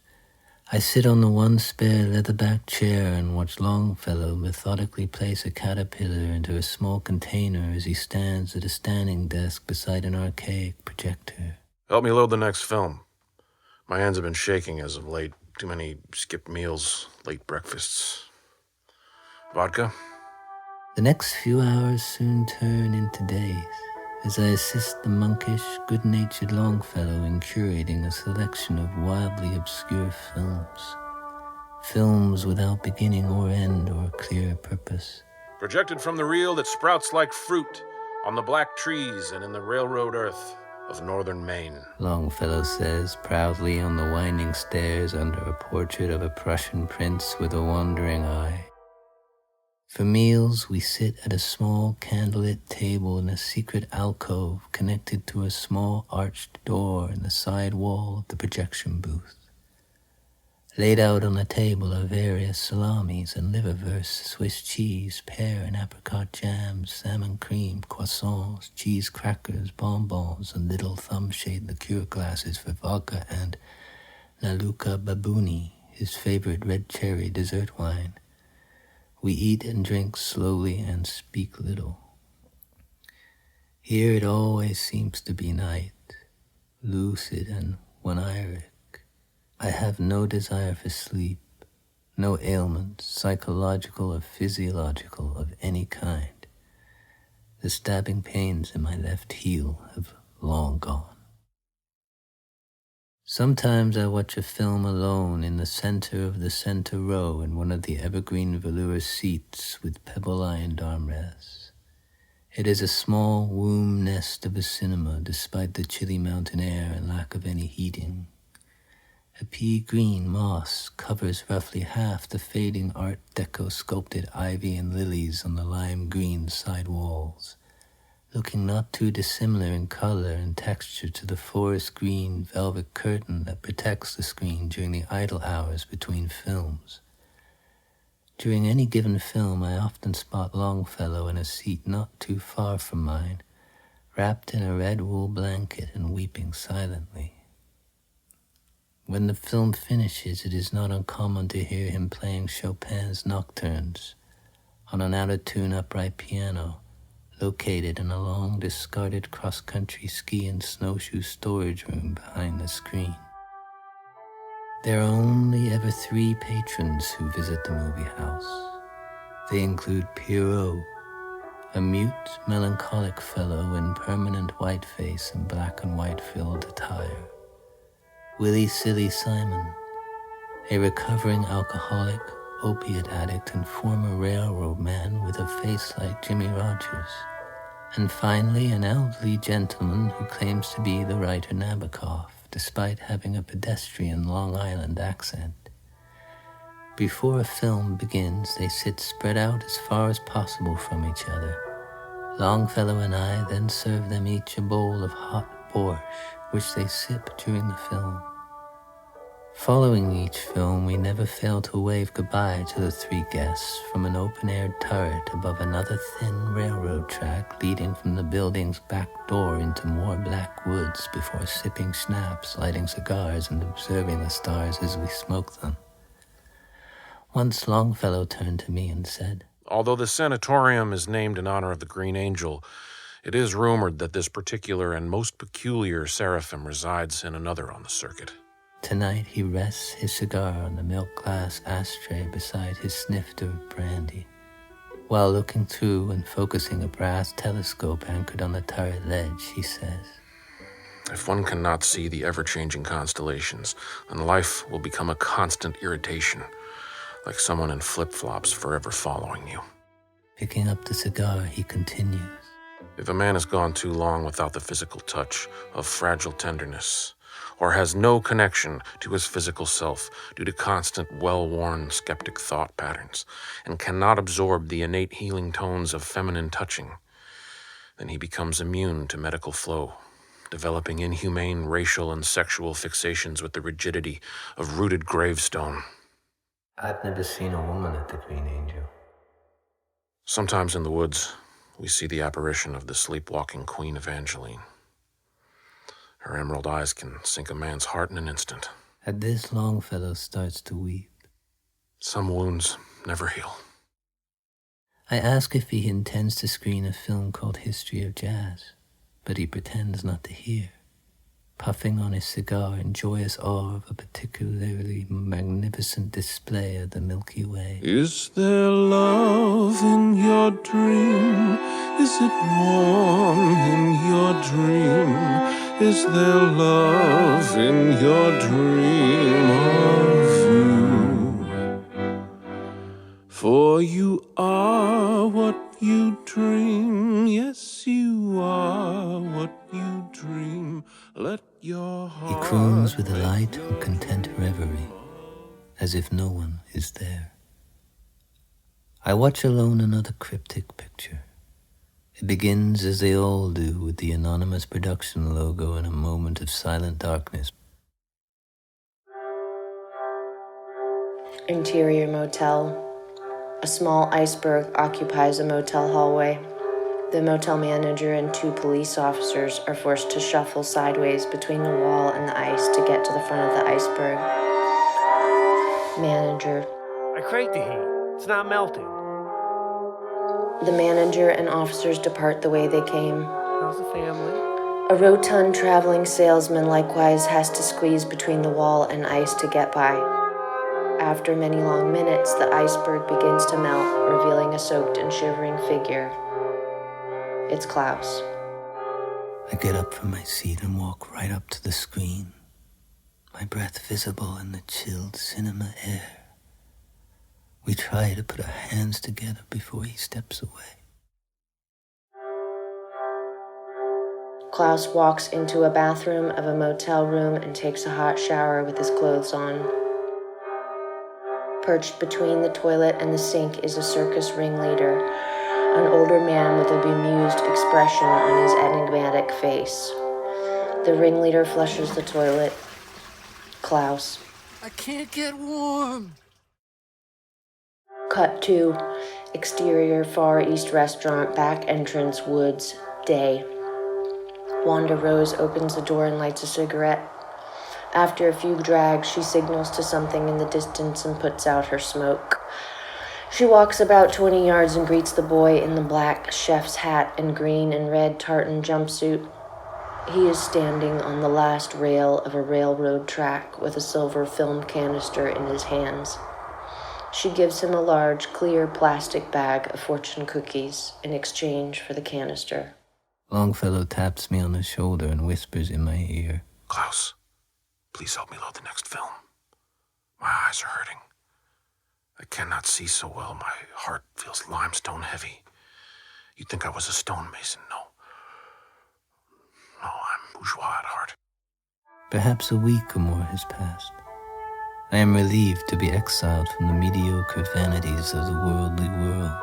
I sit on the one spare leather-backed chair and watch Longfellow methodically place a caterpillar into a small container as he stands at a standing desk beside an archaic projector. Help me load the next film. My hands have been shaking as of late. Too many skipped meals, late breakfasts. Vodka? The next few hours soon turn into days, as I assist the monkish, good-natured Longfellow in curating a selection of wildly obscure films. Films without beginning or end or clear purpose. Projected from the reel that sprouts like fruit on the black trees and in the railroad earth of northern Maine, Longfellow says proudly on the winding stairs under a portrait of a Prussian prince with a wandering eye. For meals, we sit at a small candlelit table in a secret alcove connected to a small arched door in the side wall of the projection booth. Laid out on the table are various salamis and liverwurst, Swiss cheese, pear and apricot jams, salmon cream, croissants, cheese crackers, bonbons, and little thumb-shaped liqueur glasses for vodka and Luka Kuplowsky, his favorite red cherry dessert wine. We eat and drink slowly and speak little. Here it always seems to be night, lucid and one-iric. I have no desire for sleep, no ailment, psychological or physiological of any kind. The stabbing pains in my left heel have long gone. Sometimes I watch a film alone in the center of the center row in one of the evergreen velour seats with pebble-lined armrests. It is a small womb nest of a cinema despite the chilly mountain air and lack of any heating. A pea-green moss covers roughly half the fading Art Deco sculpted ivy and lilies on the lime-green side walls, looking not too dissimilar in color and texture to the forest green velvet curtain that protects the screen during the idle hours between films. During any given film, I often spot Longfellow in a seat not too far from mine, wrapped in a red wool blanket and weeping silently. When the film finishes, it is not uncommon to hear him playing Chopin's Nocturnes on an out-of-tune upright piano, located in a long discarded cross-country ski and snowshoe storage room behind the screen. There are only ever 3 patrons who visit the movie house. They include Theriault, a mute, melancholic fellow in permanent white face and black and white frilled attire. Willy Silly Simon, a recovering alcoholic, opiate addict, and former railroad man with a face like Jimmy Rogers. And finally, an elderly gentleman who claims to be the writer Nabokov, despite having a pedestrian Long Island accent. Before a film begins, they sit spread out as far as possible from each other. Longfellow and I then serve them each a bowl of hot borscht, which they sip during the film. Following each film, we never fail to wave goodbye to the three guests from an open-air turret above another thin railroad track leading from the building's back door into more black woods before sipping schnapps, lighting cigars, and observing the stars as we smoke them. Once Longfellow turned to me and said, Although the sanatorium is named in honor of the Green Angel, it is rumored that this particular and most peculiar Seraphim resides in another on the circuit. Tonight he rests his cigar on the milk glass ashtray beside his snifter of brandy, while looking through and focusing a brass telescope anchored on the turret ledge, he says, If one cannot see the ever-changing constellations, then life will become a constant irritation, like someone in flip-flops forever following you. Picking up the cigar, he continues, If a man has gone too long without the physical touch of fragile tenderness, or has no connection to his physical self due to constant, well-worn skeptic thought patterns, and cannot absorb the innate healing tones of feminine touching, then he becomes immune to medical flow, developing inhumane racial and sexual fixations with the rigidity of rooted gravestone. I've never seen a woman at the Green Angel. Sometimes in the woods, we see the apparition of the sleepwalking Queen Evangeline. Her emerald eyes can sink a man's heart in an instant. At this, Longfellow starts to weep. Some wounds never heal. I ask if he intends to screen a film called History of Jazz, but he pretends not to hear, puffing on his cigar in joyous awe of a particularly magnificent display of the Milky Way. Is there love in your dream? Is it warm in your dream? Is there love in your dream of you? For you are what you dream. Yes, you are what you dream. Let your heart... He croons with a light and content reverie, as if no one is there. I watch alone another cryptic picture. It begins, as they all do, with the anonymous production logo in a moment of silent darkness. Interior motel. A small iceberg occupies a motel hallway. The motel manager and 2 police officers are forced to shuffle sideways between the wall and the ice to get to the front of the iceberg. Manager. I cranked the heat. It's not melting. The manager and officers depart the way they came. How's the family? A rotund traveling salesman likewise has to squeeze between the wall and ice to get by. After many long minutes, the iceberg begins to melt, revealing a soaked and shivering figure. It's Klaus. I get up from my seat and walk right up to the screen, my breath visible in the chilled cinema air. We try to put our hands together before he steps away. Klaus walks into a bathroom of a motel room and takes a hot shower with his clothes on. Perched between the toilet and the sink is a circus ringleader, an older man with a bemused expression on his enigmatic face. The ringleader flushes the toilet. Klaus. I can't get warm. Cut to exterior Far East restaurant, back entrance, woods, day. Wanda Rose opens the door and lights a cigarette. After a few drags, she signals to something in the distance and puts out her smoke. She walks about 20 yards and greets the boy in the black chef's hat and green and red tartan jumpsuit. He is standing on the last rail of a railroad track with a silver film canister in his hands. She gives him a large, clear plastic bag of fortune cookies in exchange for the canister. Longfellow taps me on the shoulder and whispers in my ear. Klaus, please help me load the next film. My eyes are hurting. I cannot see so well. My heart feels limestone heavy. You'd think I was a stonemason. No, I'm bourgeois at heart. Perhaps a week or more has passed. I am relieved to be exiled from the mediocre vanities of the worldly world.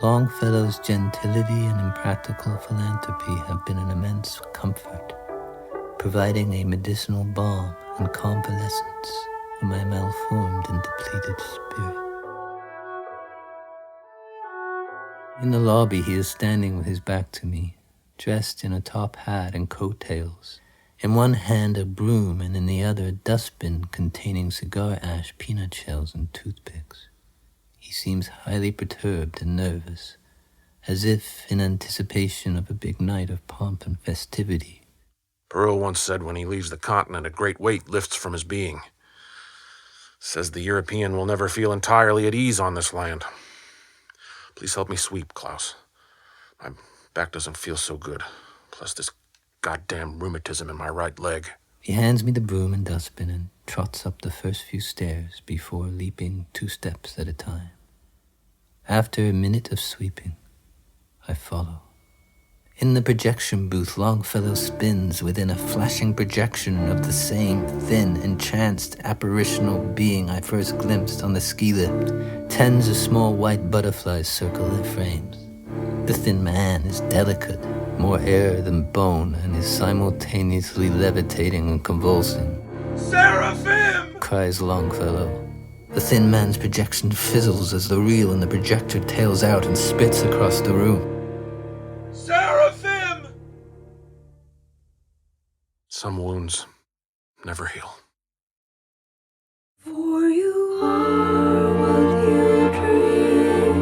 Longfellow's gentility and impractical philanthropy have been an immense comfort, providing a medicinal balm and convalescence for my malformed and depleted spirit. In the lobby, he is standing with his back to me, dressed in a top hat and coattails. In one hand a broom, and in the other a dustbin containing cigar ash, peanut shells, and toothpicks. He seems highly perturbed and nervous, as if in anticipation of a big night of pomp and festivity. Perrault once said when he leaves the continent, a great weight lifts from his being. Says the European will never feel entirely at ease on this land. Please help me sweep, Klaus. My back doesn't feel so good. Plus this goddamn rheumatism in my right leg. He hands me the broom and dustbin and trots up the first few stairs before leaping 2 steps at a time. After a minute of sweeping, I follow. In the projection booth, Longfellow spins within a flashing projection of the same thin, entranced, apparitional being I first glimpsed on the ski lift. Tens of small white butterflies circle their frames. The thin man is delicate, more air than bone, and is simultaneously levitating and convulsing. Seraphim! Cries Longfellow. The thin man's projection fizzles as the reel in the projector tails out and spits across the room. Seraphim! Some wounds never heal. For you are what you dream,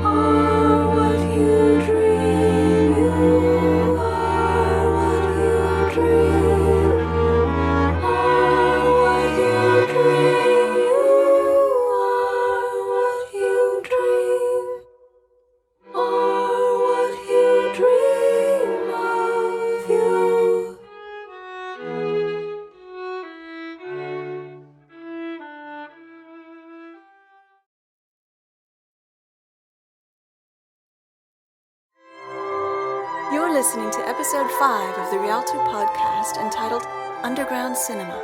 are what you dream, you are what you dream, are what you dream, you are what you dream, are what you dream of you. You're listening to episode 5 of the Rialto podcast entitled Underground Cinema,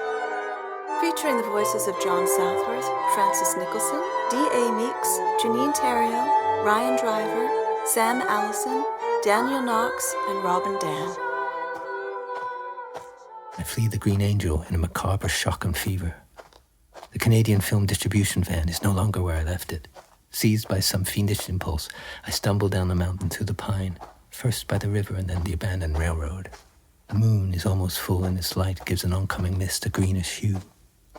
featuring the voices of John Southworth, Francis Nicholson, D.A. Meeks, Janine Theriault, Ryan Driver, Sam Allison, Daniel Knox, and Robin Dann. I flee the Green Angel in a macabre shock and fever. The Canadian film distribution van is no longer where I left it. Seized by some fiendish impulse, I stumble down the mountain through the pine, first by the river and then the abandoned railroad. The moon is almost full and its light gives an oncoming mist a greenish hue.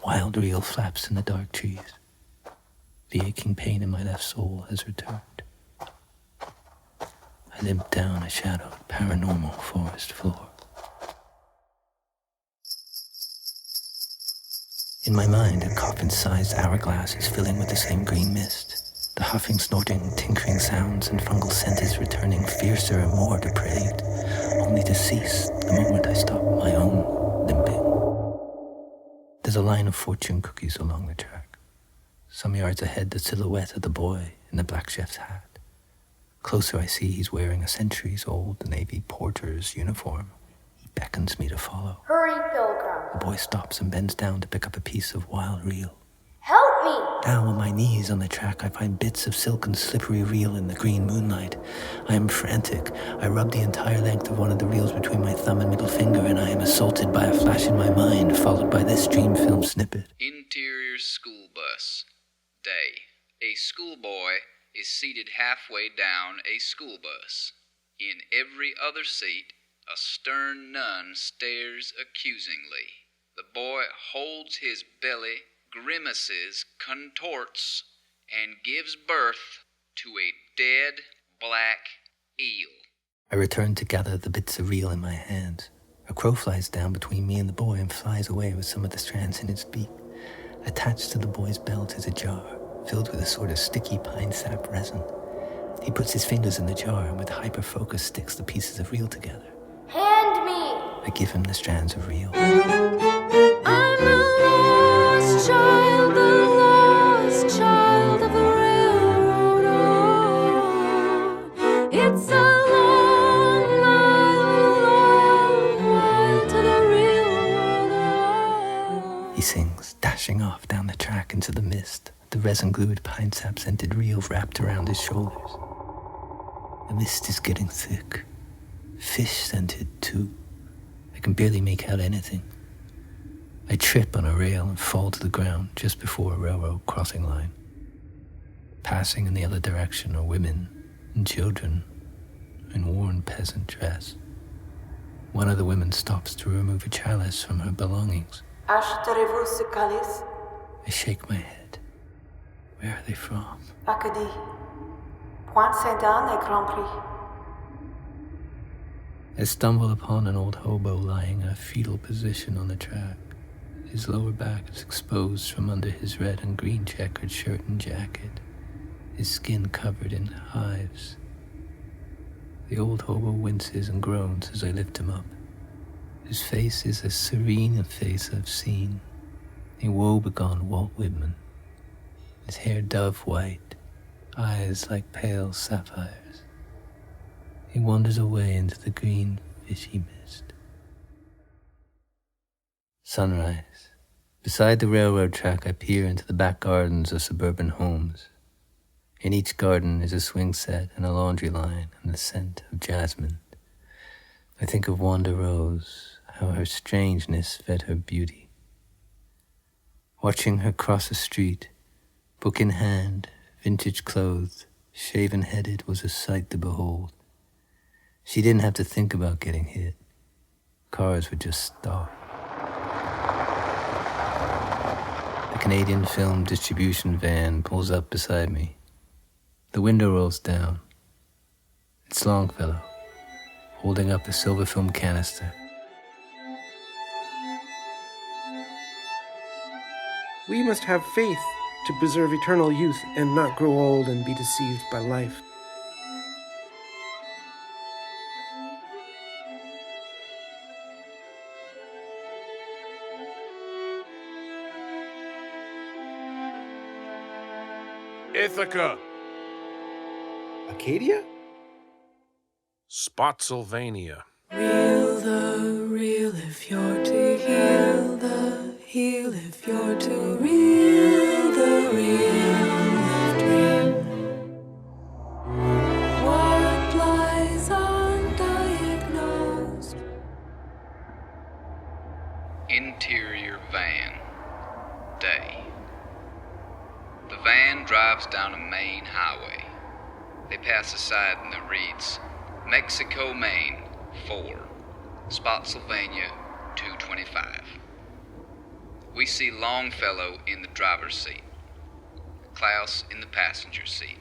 Wild reel flaps in the dark trees. The aching pain in my left soul has returned. I limp down a shadowed, paranormal forest floor. In my mind, a coffin-sized hourglass is filling with the same green mist. The huffing, snorting, tinkering sounds and fungal scent is returning fiercer and more depraved, only to cease the moment I stop my own limping. There's a line of fortune cookies along the track. Some yards ahead, the silhouette of the boy in the black chef's hat. Closer, I see he's wearing a centuries-old navy porter's uniform. He beckons me to follow. Hurry, pilgrim. The boy stops and bends down to pick up a piece of wild reel. Help me! Now on my knees on the track, I find bits of silk and slippery reel in the green moonlight. I am frantic. I rub the entire length of one of the reels between my thumb and middle finger, and I am assaulted by a flash in my mind, followed by this dream film snippet. Interior school bus. Day. A schoolboy is seated halfway down a school bus. In every other seat, a stern nun stares accusingly. The boy holds his belly, grimaces, contorts, and gives birth to a dead black eel. I return to gather the bits of reel in my hands. A crow flies down between me and the boy and flies away with some of the strands in its beak. Attached to the boy's belt is a jar filled with a sort of sticky pine sap resin. He puts his fingers in the jar and with hyperfocus sticks the pieces of reel together. Hand me! I give him the strands of reel. I'm the lost child of the railroad. Oh, it's a long while to the railroad. He sings, dashing off down the track into the mist, the resin-glued pine sap-scented reel wrapped around his shoulders. The mist is getting thick, fish-scented too. I can barely make out anything. I trip on a rail and fall to the ground just before a railroad crossing line. Passing in the other direction are women and children in worn peasant dress. One of the women stops to remove a chalice from her belongings. Acheterez-vous ce calice? I shake my head. Where are they from? Acadie. Pointe Saint-Anne et Grand Prix. I stumble upon an old hobo lying in a fetal position on the track. His lower back is exposed from under his red and green checkered shirt and jacket, his skin covered in hives. The old hobo winces and groans as I lift him up. His face is as serene a face I've seen, a woe-begone Walt Whitman. His hair dove white, eyes like pale sapphires. He wanders away into the green, fishy mist. Sunrise. Beside the railroad track, I peer into the back gardens of suburban homes. In each garden is a swing set and a laundry line and the scent of jasmine. I think of Wanda Rose, how her strangeness fed her beauty. Watching her cross a street, book in hand, vintage clothed, shaven-headed, was a sight to behold. She didn't have to think about getting hit. Cars would just stop. A Canadian film distribution van pulls up beside me. The window rolls down. It's Longfellow, holding up a silver film canister. We must have faith to preserve eternal youth and not grow old and be deceived by life. Ithaca. Acadia? Spotsylvania. Reel the reel if you're to heal the heel if you're to reel the reel of dream. What lies undiagnosed? Interior van. Day. The van drives down a main highway. They pass a sign that reads, Mexico, Maine, 4, Spotsylvania, 225. We see Longfellow in the driver's seat, Klaus in the passenger seat,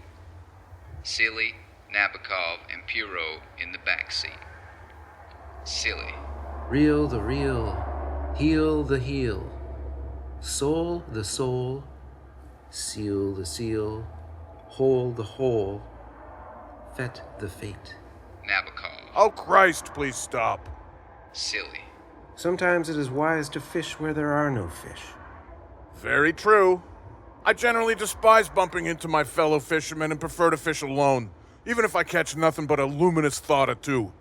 Silly, Nabokov, and Feurd in the back seat. Silly. Reel the reel, heel the heel, soul the soul, seal the seal, hole the hole, fet the fate. Nabokov. Oh Christ, please stop. Silly. Sometimes it is wise to fish where there are no fish. Very true. I generally despise bumping into my fellow fishermen and prefer to fish alone, even if I catch nothing but a luminous thought or two.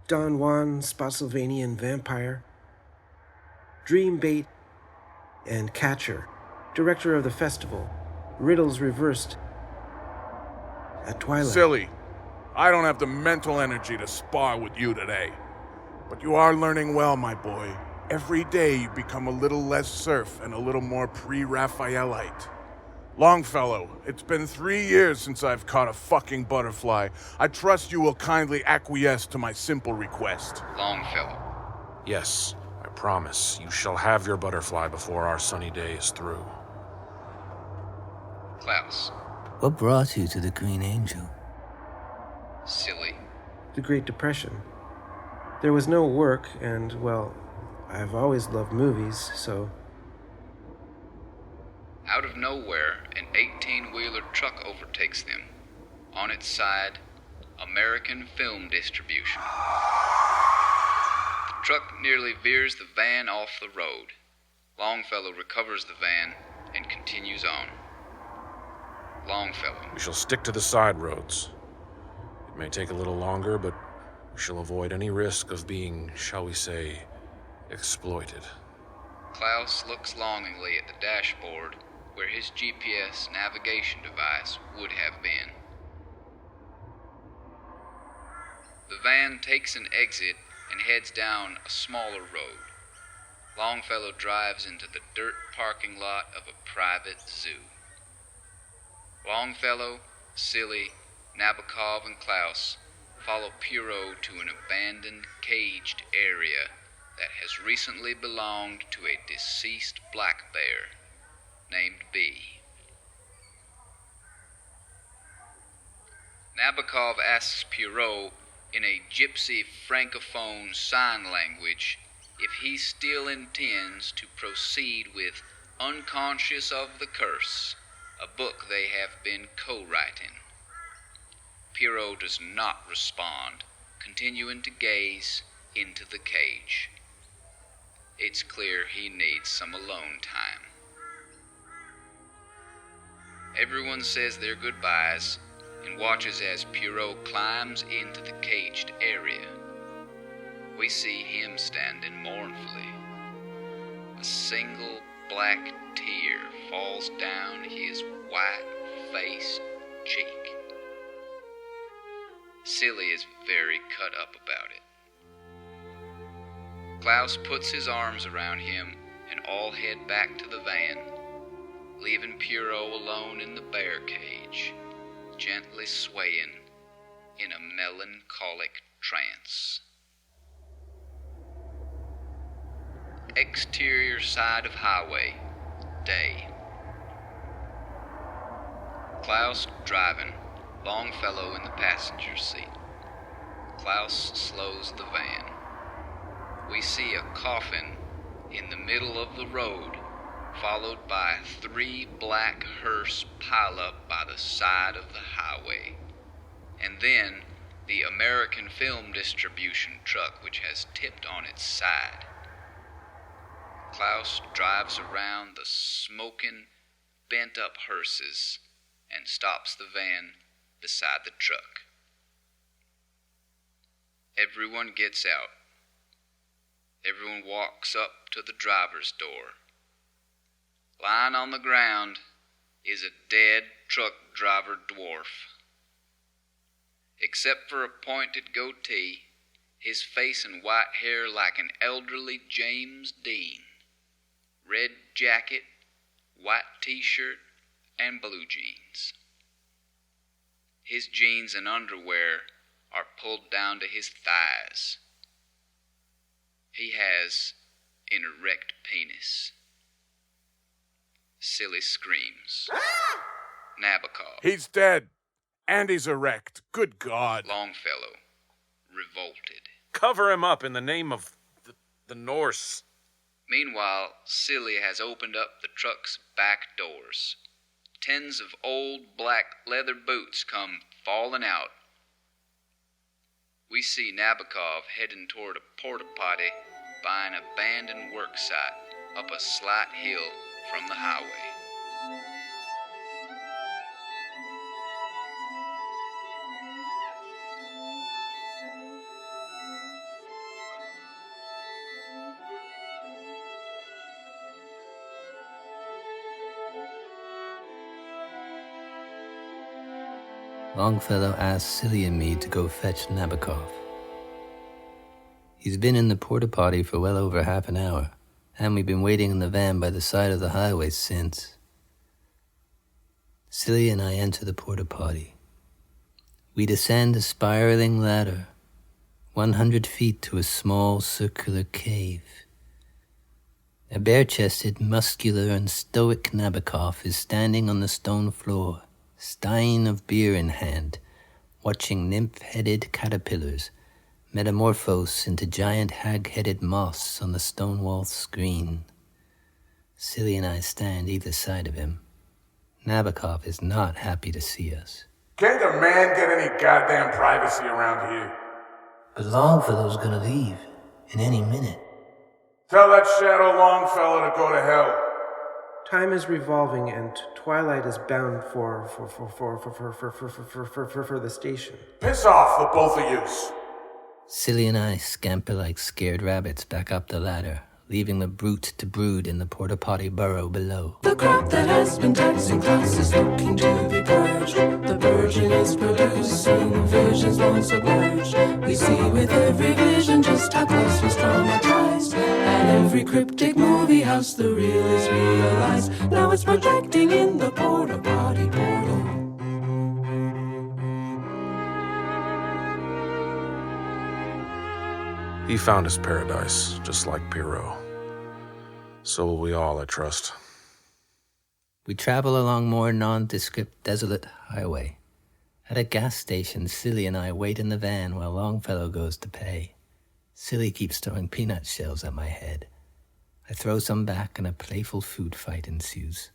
Don Juan, Spotsylvanian vampire, dream bait, and catcher, director of the festival, riddles reversed at twilight. Silly. I don't have the mental energy to spar with you today. But you are learning well, my boy. Every day you become a little less surf and a little more pre-Raphaelite. Longfellow, it's been 3 years since I've caught a fucking butterfly. I trust you will kindly acquiesce to my simple request. Longfellow. Yes, I promise you shall have your butterfly before our sunny day is through. Klaus. What brought you to the Green Angel? Silly. The Great Depression. There was no work and, well, I've always loved movies, so... Out of nowhere, an 18-wheeler truck overtakes them. On its side, American Film Distribution. The truck nearly veers the van off the road. Longfellow recovers the van and continues on. Longfellow. We shall stick to the side roads. It may take a little longer, but we shall avoid any risk of being, shall we say, exploited. Klaus looks longingly at the dashboard where his GPS navigation device would have been. The van takes an exit and heads down a smaller road. Longfellow drives into the dirt parking lot of a private zoo. Longfellow, Silly, Nabokov, and Klaus follow Feurd to an abandoned, caged area that has recently belonged to a deceased black bear named B. Nabokov asks Feurd in a gypsy francophone sign language if he still intends to proceed with Unconscious of the Curse, a book they have been co-writing. Feurd does not respond, continuing to gaze into the cage. It's clear he needs some alone time. Everyone says their goodbyes and watches as Feurd climbs into the caged area. We see him standing mournfully. A single black tear falls down his white-faced cheek. Silly is very cut up about it. Klaus puts his arms around him and all head back to the van, leaving Feurd alone in the bear cage, gently swaying in a melancholic trance. Exterior side of highway, day. Klaus driving, Longfellow in the passenger seat. Klaus slows the van. We see a coffin in the middle of the road, followed by 3 black hearse pile up by the side of the highway, and then the American Film Distribution truck, which has tipped on its side. Klaus drives around the smoking, bent-up hearses and stops the van beside the truck. Everyone gets out. Everyone walks up to the driver's door. Lying on the ground is a dead truck driver dwarf. Except for a pointed goatee, his face and white hair like an elderly James Dean. Red jacket, white t-shirt, and blue jeans. His jeans and underwear are pulled down to his thighs. He has an erect penis. Silly screams. Nabokov. He's dead. And he's erect. Good God. Longfellow, revolted. Cover him up in the name of the Norse. Meanwhile, Silly has opened up the truck's back doors. Tens of old black leather boots come falling out. We see Nabokov heading toward a porta potty by an abandoned work site up a slight hill from the highway. Longfellow asked Silly and me to go fetch Nabokov. He's been in the porta-potty for well over half an hour, and we've been waiting in the van by the side of the highway since. Silly and I enter the porta-potty. We descend a spiraling ladder, 100 feet to a small circular cave. A bare-chested, muscular, and stoic Nabokov is standing on the stone floor, stein of beer in hand, watching nymph-headed caterpillars metamorphose into giant hag-headed moths on the stone wall screen. Silly and I stand either side of him. Nabokov is not happy to see us. Can't a man get any goddamn privacy around here? But Longfellow's gonna leave in any minute. Tell that shadow Longfellow to go to hell. Time is revolving and twilight is bound for the station. Piss off, the both of yous. Silly and I scamper like scared rabbits back up the ladder, leaving the brute to brood in the porta-potty burrow below. The crop that has been taxing Klaus is looking to be purged. The purging is producing visions long submerged. We see with every vision just how Klaus was traumatized. At every cryptic movie house the real is realized. Now it's projecting in the porta-potty portal. He found his paradise, just like Feurd. So will we all, I trust. We travel along more nondescript, desolate highway. At a gas station, Silly and I wait in the van while Longfellow goes to pay. Silly keeps throwing peanut shells at my head. I throw some back and a playful food fight ensues.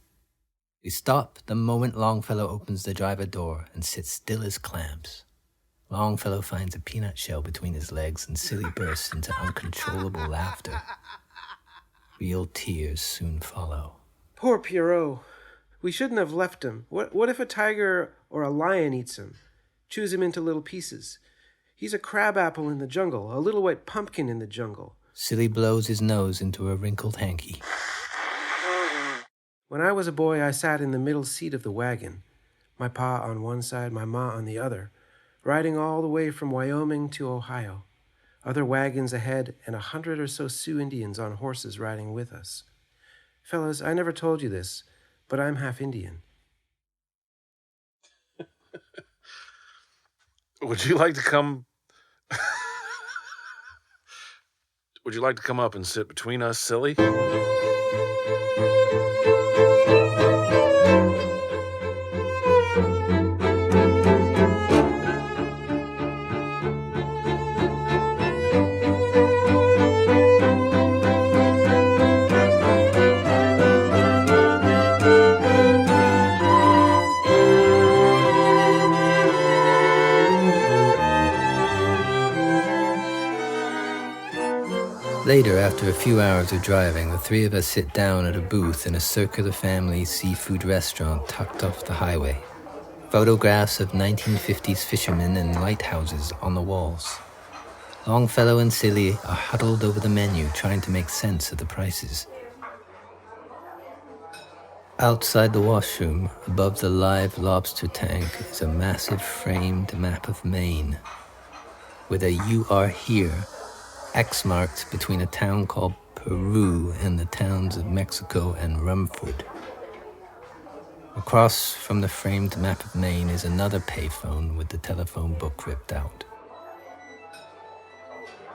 We stop the moment Longfellow opens the driver door and sits still as clams. Longfellow finds a peanut shell between his legs and Silly bursts into uncontrollable laughter. Real tears soon follow. Poor Feurd. We shouldn't have left him. What if a tiger or a lion eats him? Chews him into little pieces. He's a crabapple in the jungle, a little white pumpkin in the jungle. Silly blows his nose into a wrinkled hanky. When I was a boy, I sat in the middle seat of the wagon. My pa on one side, my ma on the other, riding all the way from Wyoming to Ohio. Other wagons ahead, and 100 or so Sioux Indians on horses riding with us. Fellas, I never told you this, but I'm half Indian. Would you like to come... Would you like to come up and sit between us, Silly? Later, after a few hours of driving, the three of us sit down at a booth in a circular family seafood restaurant tucked off the highway. Photographs of 1950s fishermen and lighthouses on the walls. Longfellow and Silly are huddled over the menu trying to make sense of the prices. Outside the washroom, above the live lobster tank, is a massive framed map of Maine, with a "You Are Here" X marked between a town called Peru and the towns of Mexico and Rumford. Across from the framed map of Maine is another payphone with the telephone book ripped out.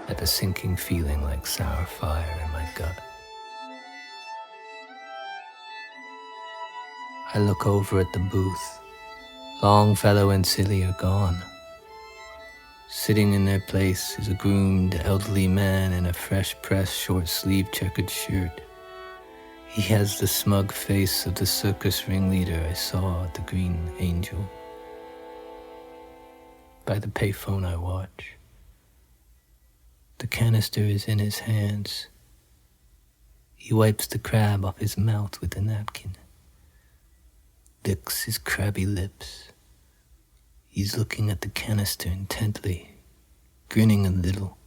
I have a sinking feeling like sour fire in my gut. I look over at the booth. Longfellow and Silly are gone. Sitting in their place is a groomed elderly man in a fresh-pressed short-sleeved checkered shirt. He has the smug face of the circus ringleader I saw at the Green Angel. By the payphone I watch. The canister is in his hands. He wipes the crab off his mouth with a napkin. Licks his crabby lips. He's looking at the canister intently, grinning a little,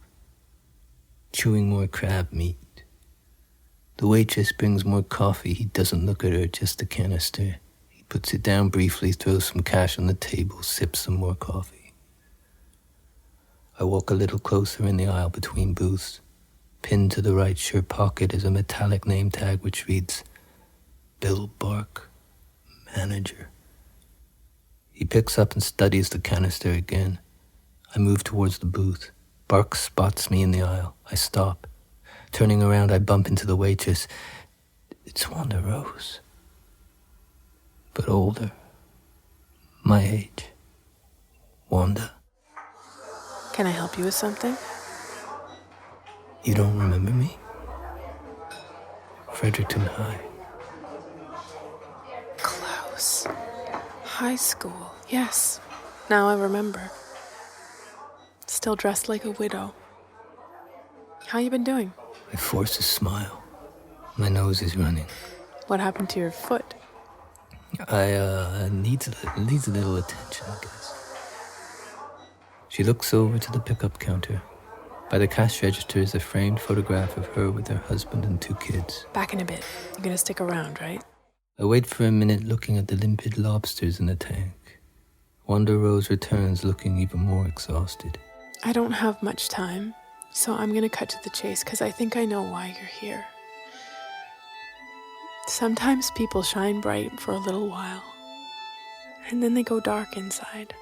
chewing more crab meat. The waitress brings more coffee. He doesn't look at her, just the canister. He puts it down briefly, throws some cash on the table, sips some more coffee. I walk a little closer in the aisle between booths. Pinned to the right shirt pocket is a metallic name tag which reads, Bill Bark, Manager. He picks up and studies the canister again. I move towards the booth. Bark spots me in the aisle. I stop. Turning around, I bump into the waitress. It's Wanda Rose. But older. My age. Wanda. Can I help you with something? You don't remember me? Fredericton High. Klaus. High school. Yes. Now I remember. Still dressed like a widow. How you been doing? I force a smile. My nose is running. What happened to your foot? Needs a little attention, I guess. She looks over to the pickup counter. By the cash register is a framed photograph of her with her husband and 2 kids. Back in a bit. You're gonna stick around, right? I wait for a minute looking at the limpid lobsters in the tank. Wanda Rose returns looking even more exhausted. I don't have much time, so I'm gonna cut to the chase because I think I know why you're here. Sometimes people shine bright for a little while, and then they go dark inside.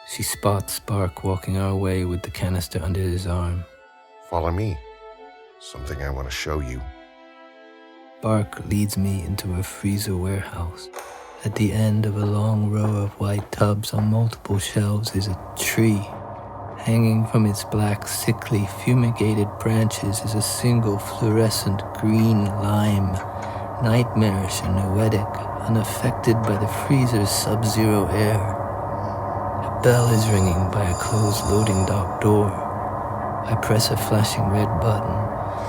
She spots Bark walking our way with the canister under his arm. Follow me. Something I want to show you. Bark leads me into a freezer warehouse. At the end of a long row of white tubs on multiple shelves is a tree. Hanging from its black, sickly, fumigated branches is a single fluorescent green lime, nightmarish and noetic, unaffected by the freezer's sub-zero air. A bell is ringing by a closed loading dock door. I press a flashing red button,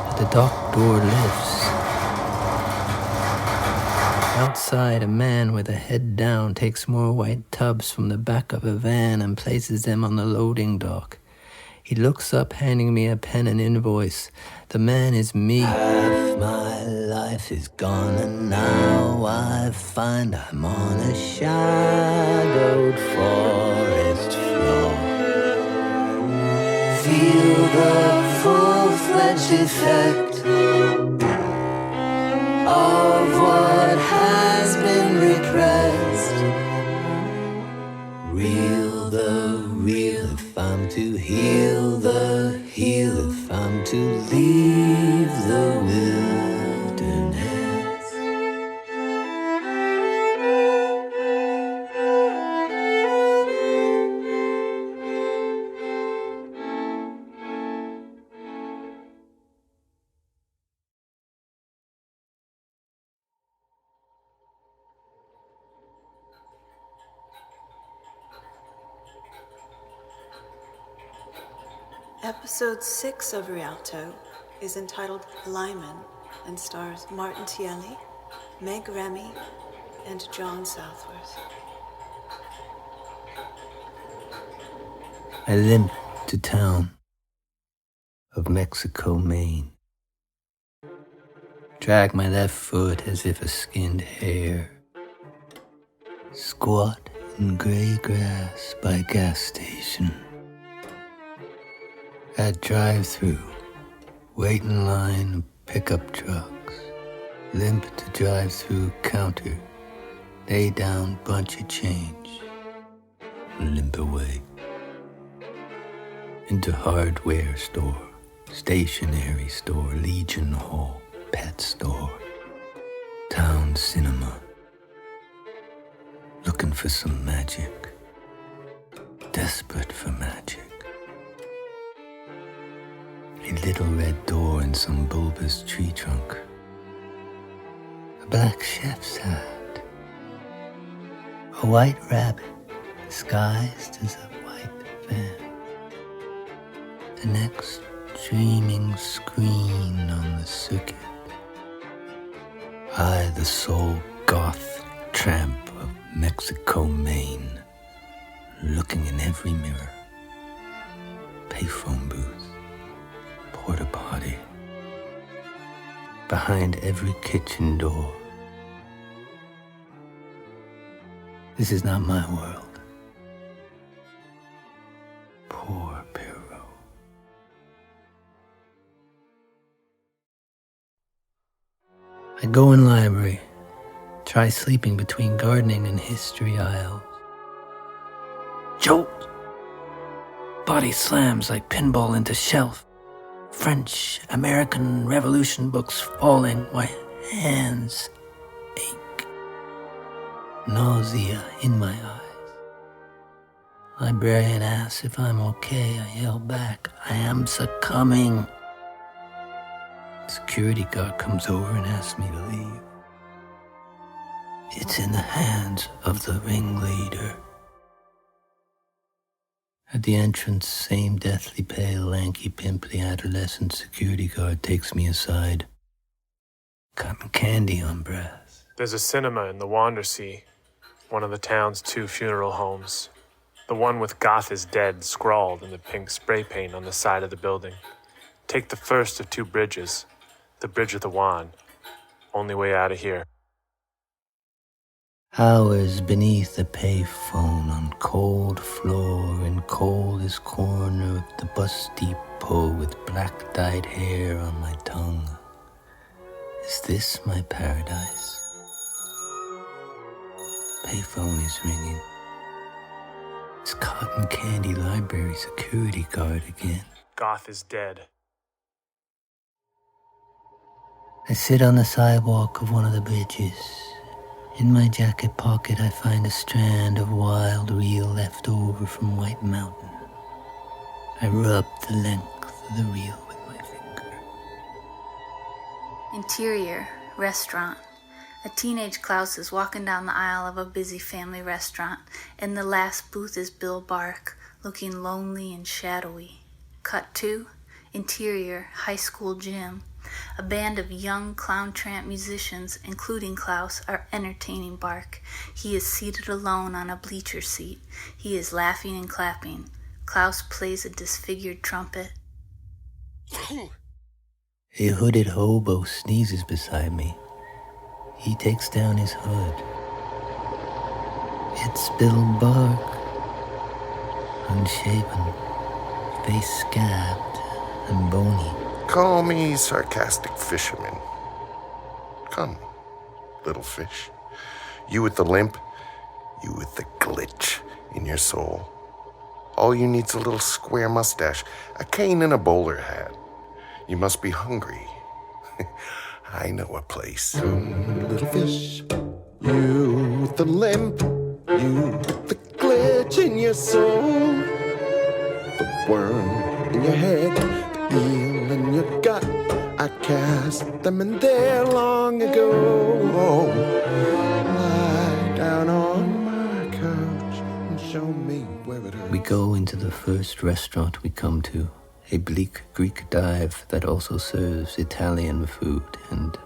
but the dock door lifts. Outside, a man with a head down takes more white tubs from the back of a van and places them on the loading dock. He looks up, handing me a pen and invoice. The man is me. Half my life is gone, and now I find I'm on a shadowed forest floor. Feel the full-fledged effect of what has been repressed. Real the real, if I'm to heal the heal, if I'm to leave the wilderness. Episode 6 of Rialto is entitled Limen and stars Martin Tielli, Meg Remy, and John Southworth. I limp to town of Mexico, Maine. Drag my left foot as if a skinned hare. Squat in gray grass by gas station. At drive-thru, wait in line of pickup trucks. Limp to drive-thru counter. Lay down bunch of change. Limp away. Into hardware store, stationery store, Legion Hall, pet store, town cinema. Looking for some magic. Desperate for magic. A little red door in some bulbous tree trunk. A black chef's hat. A white rabbit disguised as a white van. The next streaming screen on the circuit. I, the sole goth tramp of Mexico, Maine, looking in every mirror. Payphone booth. Porta potty. Behind every kitchen door. This is not my world. Poor Feurd. I go in library. Try sleeping between gardening and history aisles. Jolt! Body slams like pinball into shelf. French, American Revolution books falling, my hands ache. Nausea in my eyes. Librarian asks if I'm okay. I yell back, I am succumbing. Security guard comes over and asks me to leave. It's in the hands of the ringleader. At the entrance, same deathly pale, lanky, pimply adolescent security guard takes me aside. Cotton candy on breath. There's a cinema in the Wandersee, one of the town's 2 funeral homes. The one with "Goth is dead" scrawled in the pink spray paint on the side of the building. Take the first of 2 bridges, the Bridge of the Wand. Only way out of here. Hours beneath a payphone on cold floor in coldest corner of the bus depot with black dyed hair on my tongue. Is this my paradise? Payphone is ringing. It's cotton candy library security guard again. Goth is dead. I sit on the sidewalk of one of the bridges. In my jacket pocket, I find a strand of wild reel left over from White Mountain. I rub the length of the reel with my finger. Interior, restaurant. A teenage Klaus is walking down the aisle of a busy family restaurant. In the last booth is Bill Bark, looking lonely and shadowy. Cut 2, interior, high school gym. A band of young clown tramp musicians, including Klaus, are entertaining Bark. He is seated alone on a bleacher seat. He is laughing and clapping. Klaus plays a disfigured trumpet. A hooded hobo sneezes beside me. He takes down his hood. It's Bill Bark. Unshaven, face scabbed and bony. Call me sarcastic fisherman. Come, little fish. You with the limp, you with the glitch in your soul. All you need's a little square mustache, a cane and a bowler hat. You must be hungry. I know a place. Come, little fish. You with the limp, you with the glitch in your soul. The worm in your head, the eel in your gut. I cast them in there long ago. Oh, lie down on my couch and show me where it hurts. We go into the first restaurant we come to. A bleak Greek dive that also serves Italian food and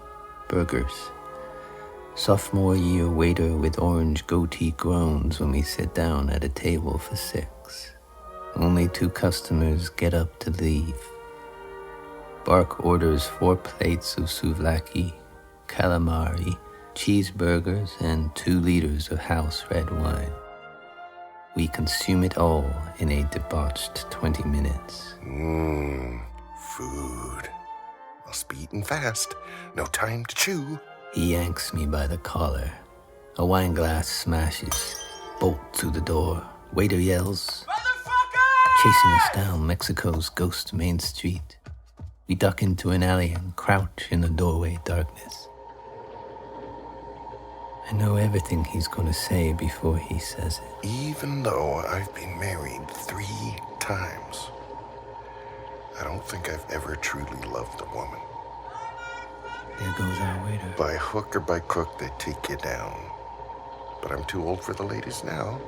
burgers. Sophomore year waiter with orange goatee groans when we sit down at a table for 6. Only 2 customers get up to leave. Bark orders 4 plates of souvlaki, calamari, cheeseburgers, and 2 liters of house red wine. We consume it all in a debauched 20 minutes. Food. Must be eaten fast. No time to chew. He yanks me by the collar. A wine glass smashes. Bolt through the door. Waiter yells. Motherfucker! Chasing us down Mexico's ghost main street. We duck into an alley and crouch in the doorway darkness. I know everything he's going to say before he says it. Even though I've been married 3 times, I don't think I've ever truly loved a woman. There goes our waiter. By hook or by crook, they take you down. But I'm too old for the ladies now.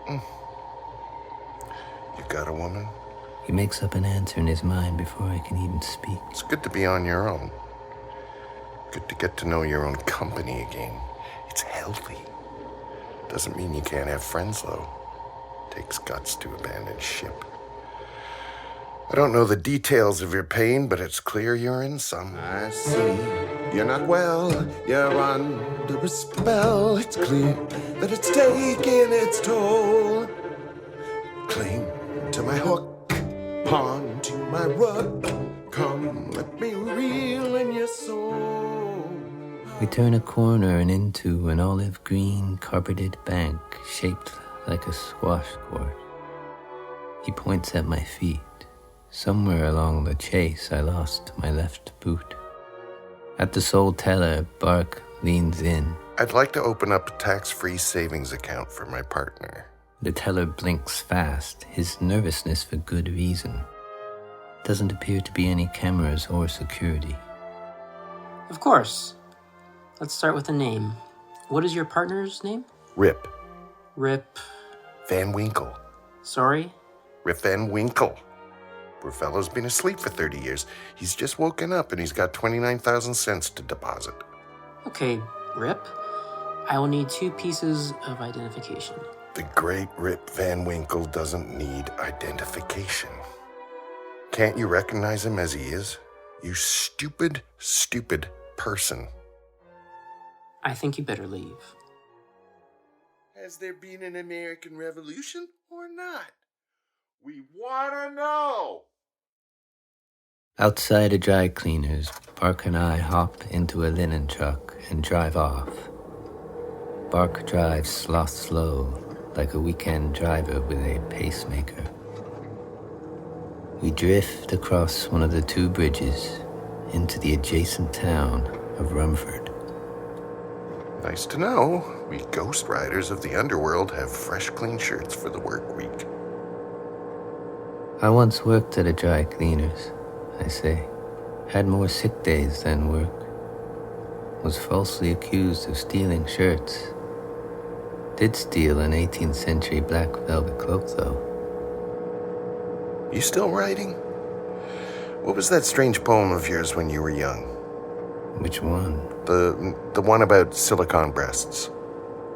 You got a woman? He makes up an answer in his mind before I can even speak. It's good to be on your own. Good to get to know your own company again. It's healthy. Doesn't mean you can't have friends, though. Takes guts to abandon ship. I don't know the details of your pain, but it's clear you're in some. I see you're not well. You're under a spell. It's clear that it's taking its toll. Cling to my hook, pawn to my rug. Come, let me reel in your soul. We turn a corner and into an olive green carpeted bank shaped like a squash court. He points at my feet. Somewhere along the chase, I lost my left boot. At the sole teller, Bark leans in. I'd like to open up a tax-free savings account for my partner. The teller blinks fast, his nervousness for good reason. Doesn't appear to be any cameras or security. Of course. Let's start with a name. What is your partner's name? Rip. Rip. Van Winkle. Sorry? Rip Van Winkle. Poor fellow's been asleep for 30 years. He's just woken up and he's got 29,000 cents to deposit. Okay, Rip. I will need 2 pieces of identification. The great Rip Van Winkle doesn't need identification. Can't you recognize him as he is? You stupid, stupid person. I think you better leave. Has there been an American Revolution or not? We want to know. Outside a dry cleaner's, Bark and I hop into a linen truck and drive off. Bark drives slow, like a weekend driver with a pacemaker. We drift across one of the 2 bridges into the adjacent town of Rumford. Nice to know. We ghost riders of the underworld have fresh, clean shirts for the work week. I once worked at a dry cleaner's, I say. Had more sick days than work. Was falsely accused of stealing shirts. Did steal an 18th century black velvet cloak, though. You still writing? What was that strange poem of yours when you were young? Which one? The one about silicone breasts.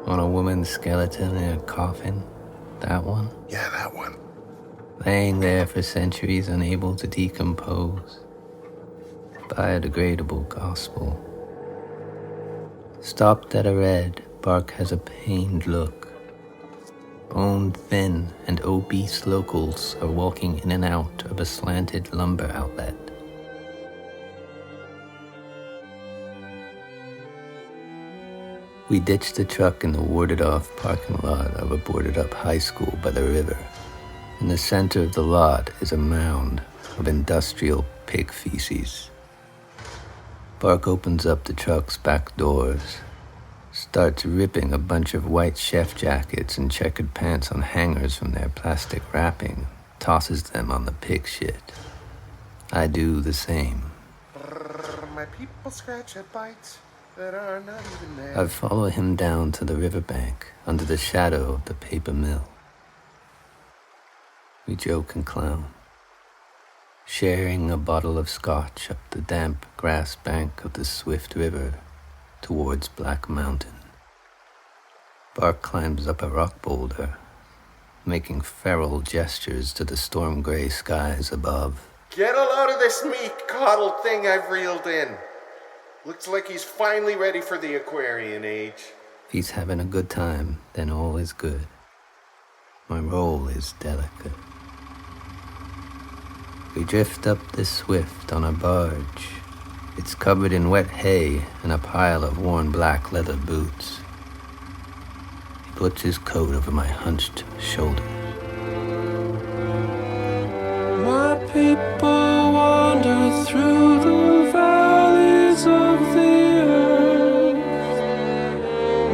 On a woman's skeleton in a coffin? That one? Yeah, that one. Laying there for centuries, unable to decompose. Biodegradable gospel. Stopped at a red, Bark has a pained look. Bone-thin and obese locals are walking in and out of a slanted lumber outlet. We ditched the truck in the warded-off parking lot of a boarded-up high school by the river. In the center of the lot is a mound of industrial pig feces. Bark opens up the truck's back doors, starts ripping a bunch of white chef jackets and checkered pants on hangers from their plastic wrapping, tosses them on the pig shit. I do the same. My people scratch at bites that are not even there. I follow him down to the riverbank under the shadow of the paper mill. We joke and clown, sharing a bottle of scotch up the damp grass bank of the swift river towards Black Mountain. Bark climbs up a rock boulder, making feral gestures to the storm-gray skies above. Get a load of this meat-coddled thing I've reeled in. Looks like he's finally ready for the Aquarian age. If he's having a good time, then all is good. My role is delicate. We drift up the Swift on a barge. It's covered in wet hay and a pile of worn black leather boots. He puts his coat over my hunched shoulder. My people wander through the valleys of the earth.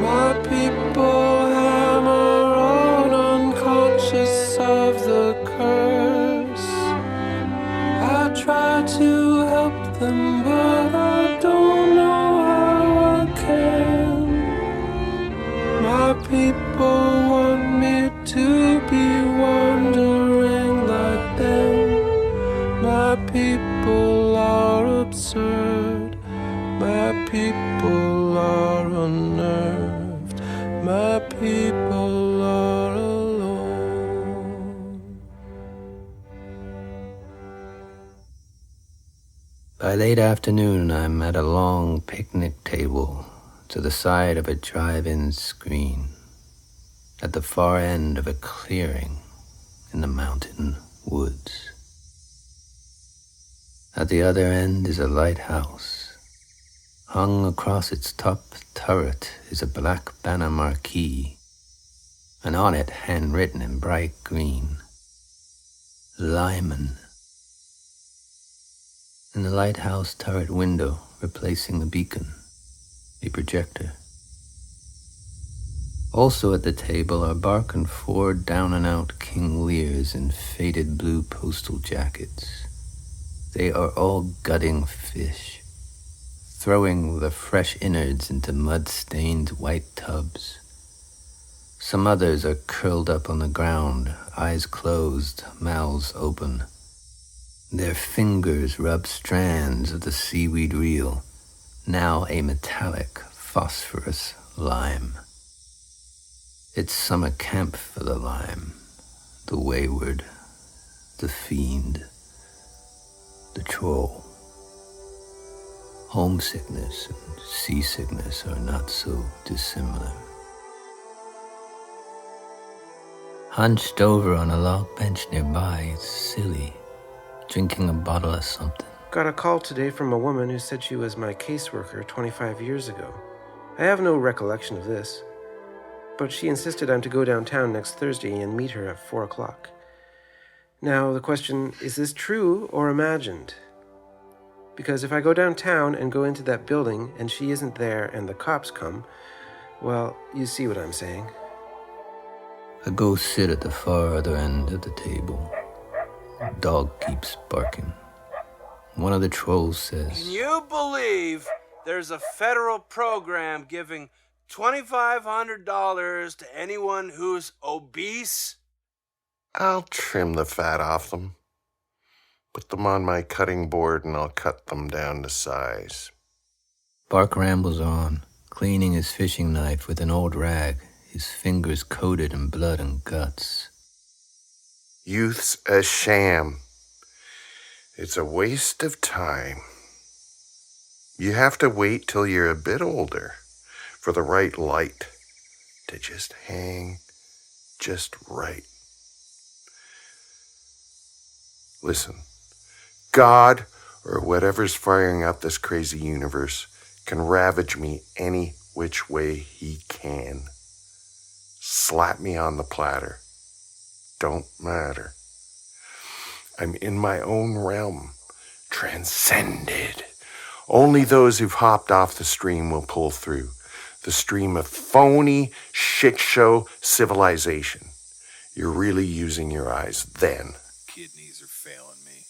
My people hammer on, unconscious of the curse. I try to help them, but I don't know how I can. My people want me to be wandering like them. My people are absurd. My people are unnerved. My people are alone. By late afternoon, I'm at a long picnic table to the side of a drive-in screen at the far end of a clearing in the mountain woods. At the other end is a lighthouse. Hung across its top turret is a black banner marquee, and on it, handwritten in bright green, Limen. In the lighthouse turret window, replacing the beacon, a projector. Also at the table are Bark and Feurd down-and-out King Leers in faded blue postal jackets. They are all gutting fish, throwing the fresh innards into mud-stained white tubs. Some others are curled up on the ground, eyes closed, mouths open. Their fingers rub strands of the seaweed reel, now a metallic, phosphorus lime. It's summer camp for the lime, the wayward, the fiend, the troll. Homesickness and seasickness are not so dissimilar. Hunched over on a log bench nearby, it's silly, drinking a bottle of something. Got a call today from a woman who said she was my caseworker 25 years ago. I have no recollection of this, but she insisted I'm to go downtown next Thursday and meet her at 4 o'clock. Now, the question, is this true or imagined? Because if I go downtown and go into that building and she isn't there and the cops come, well, you see what I'm saying. I go sit at the far other end of the table. The dog keeps barking. One of the trolls says, "Can you believe there's a federal program giving $2,500 to anyone who's obese?" I'll trim the fat off them. Put them on my cutting board and I'll cut them down to size. Bark rambles on, cleaning his fishing knife with an old rag, his fingers coated in blood and guts. Youth's a sham. It's a waste of time. You have to wait till you're a bit older for the right light to just hang just right. Listen, God, or whatever's firing up this crazy universe, can ravage me any which way he can. Slap me on the platter. Don't matter. I'm in my own realm, transcended. Only those who've hopped off the stream will pull through. The stream of phony, shit-show civilization. You're really using your eyes then. Kidneys are failing me.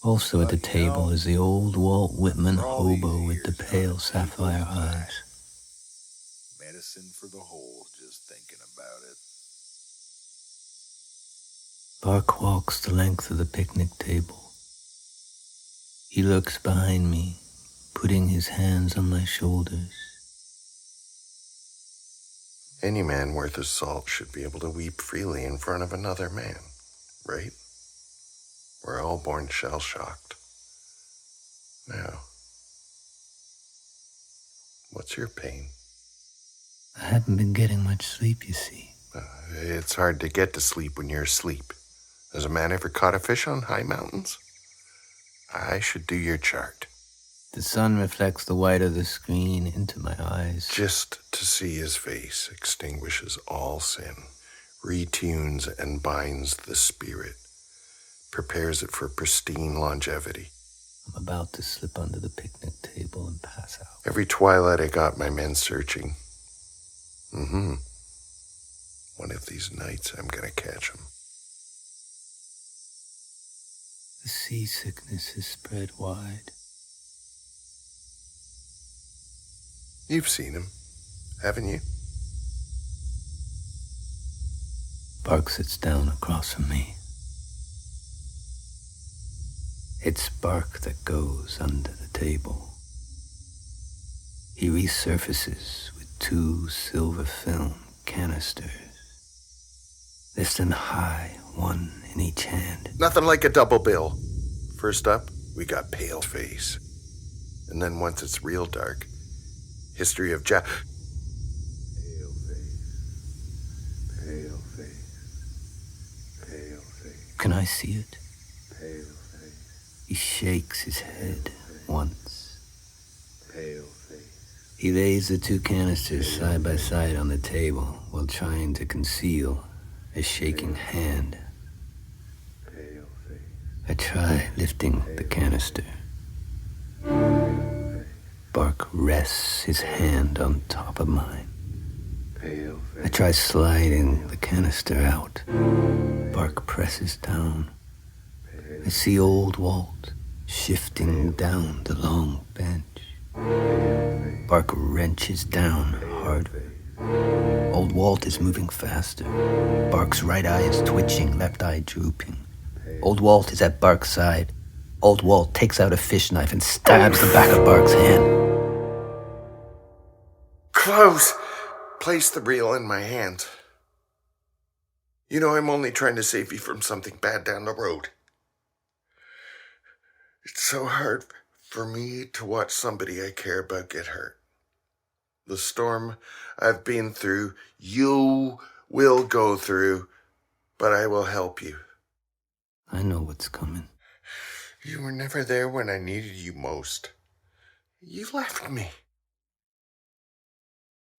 Also at the table is the old Walt Whitman hobo with the pale sapphire eyes. Medicine for the whole, just thinking about it. Bark walks the length of the picnic table. He looks behind me, putting his hands on my shoulders. Any man worth his salt should be able to weep freely in front of another man, right? We're all born shell-shocked. Now, what's your pain? I haven't been getting much sleep, you see. It's hard to get to sleep when you're asleep. Has a man ever caught a fish on high mountains? I should do your chart. The sun reflects the white of the screen into my eyes. Just to see his face extinguishes all sin, retunes and binds the spirit, prepares it for pristine longevity. I'm about to slip under the picnic table and pass out. Every twilight I got my men searching. One of these nights I'm gonna catch them. The seasickness is spread wide. You've seen him, haven't you? Bark sits down across from me. It's Bark that goes under the table. He resurfaces with 2 silver film canisters, lifting high, one in each hand. Nothing like a double bill. First up, we got Pale Face. And then once it's real dark, history of Pale Face. Pale Face. Pale Face. Can I see it? Pale Face. He shakes his head once. Pale Face. He lays the 2 canisters side by side on the table while trying to conceal a shaking hand. I try lifting the canister. Bark rests his hand on top of mine. I try sliding the canister out. Bark presses down. I see old Walt shifting down the long bench. Bark wrenches down harder. Old Walt is moving faster. Bark's right eye is twitching, left eye drooping. Old Walt is at Bark's side. Old Walt takes out a fish knife and stabs the back of Bark's hand. Klaus, place the reel in my hand. You know I'm only trying to save you from something bad down the road. It's so hard for me to watch somebody I care about get hurt. The storm I've been through, you will go through, but I will help you. I know what's coming. You were never there when I needed you most. You left me.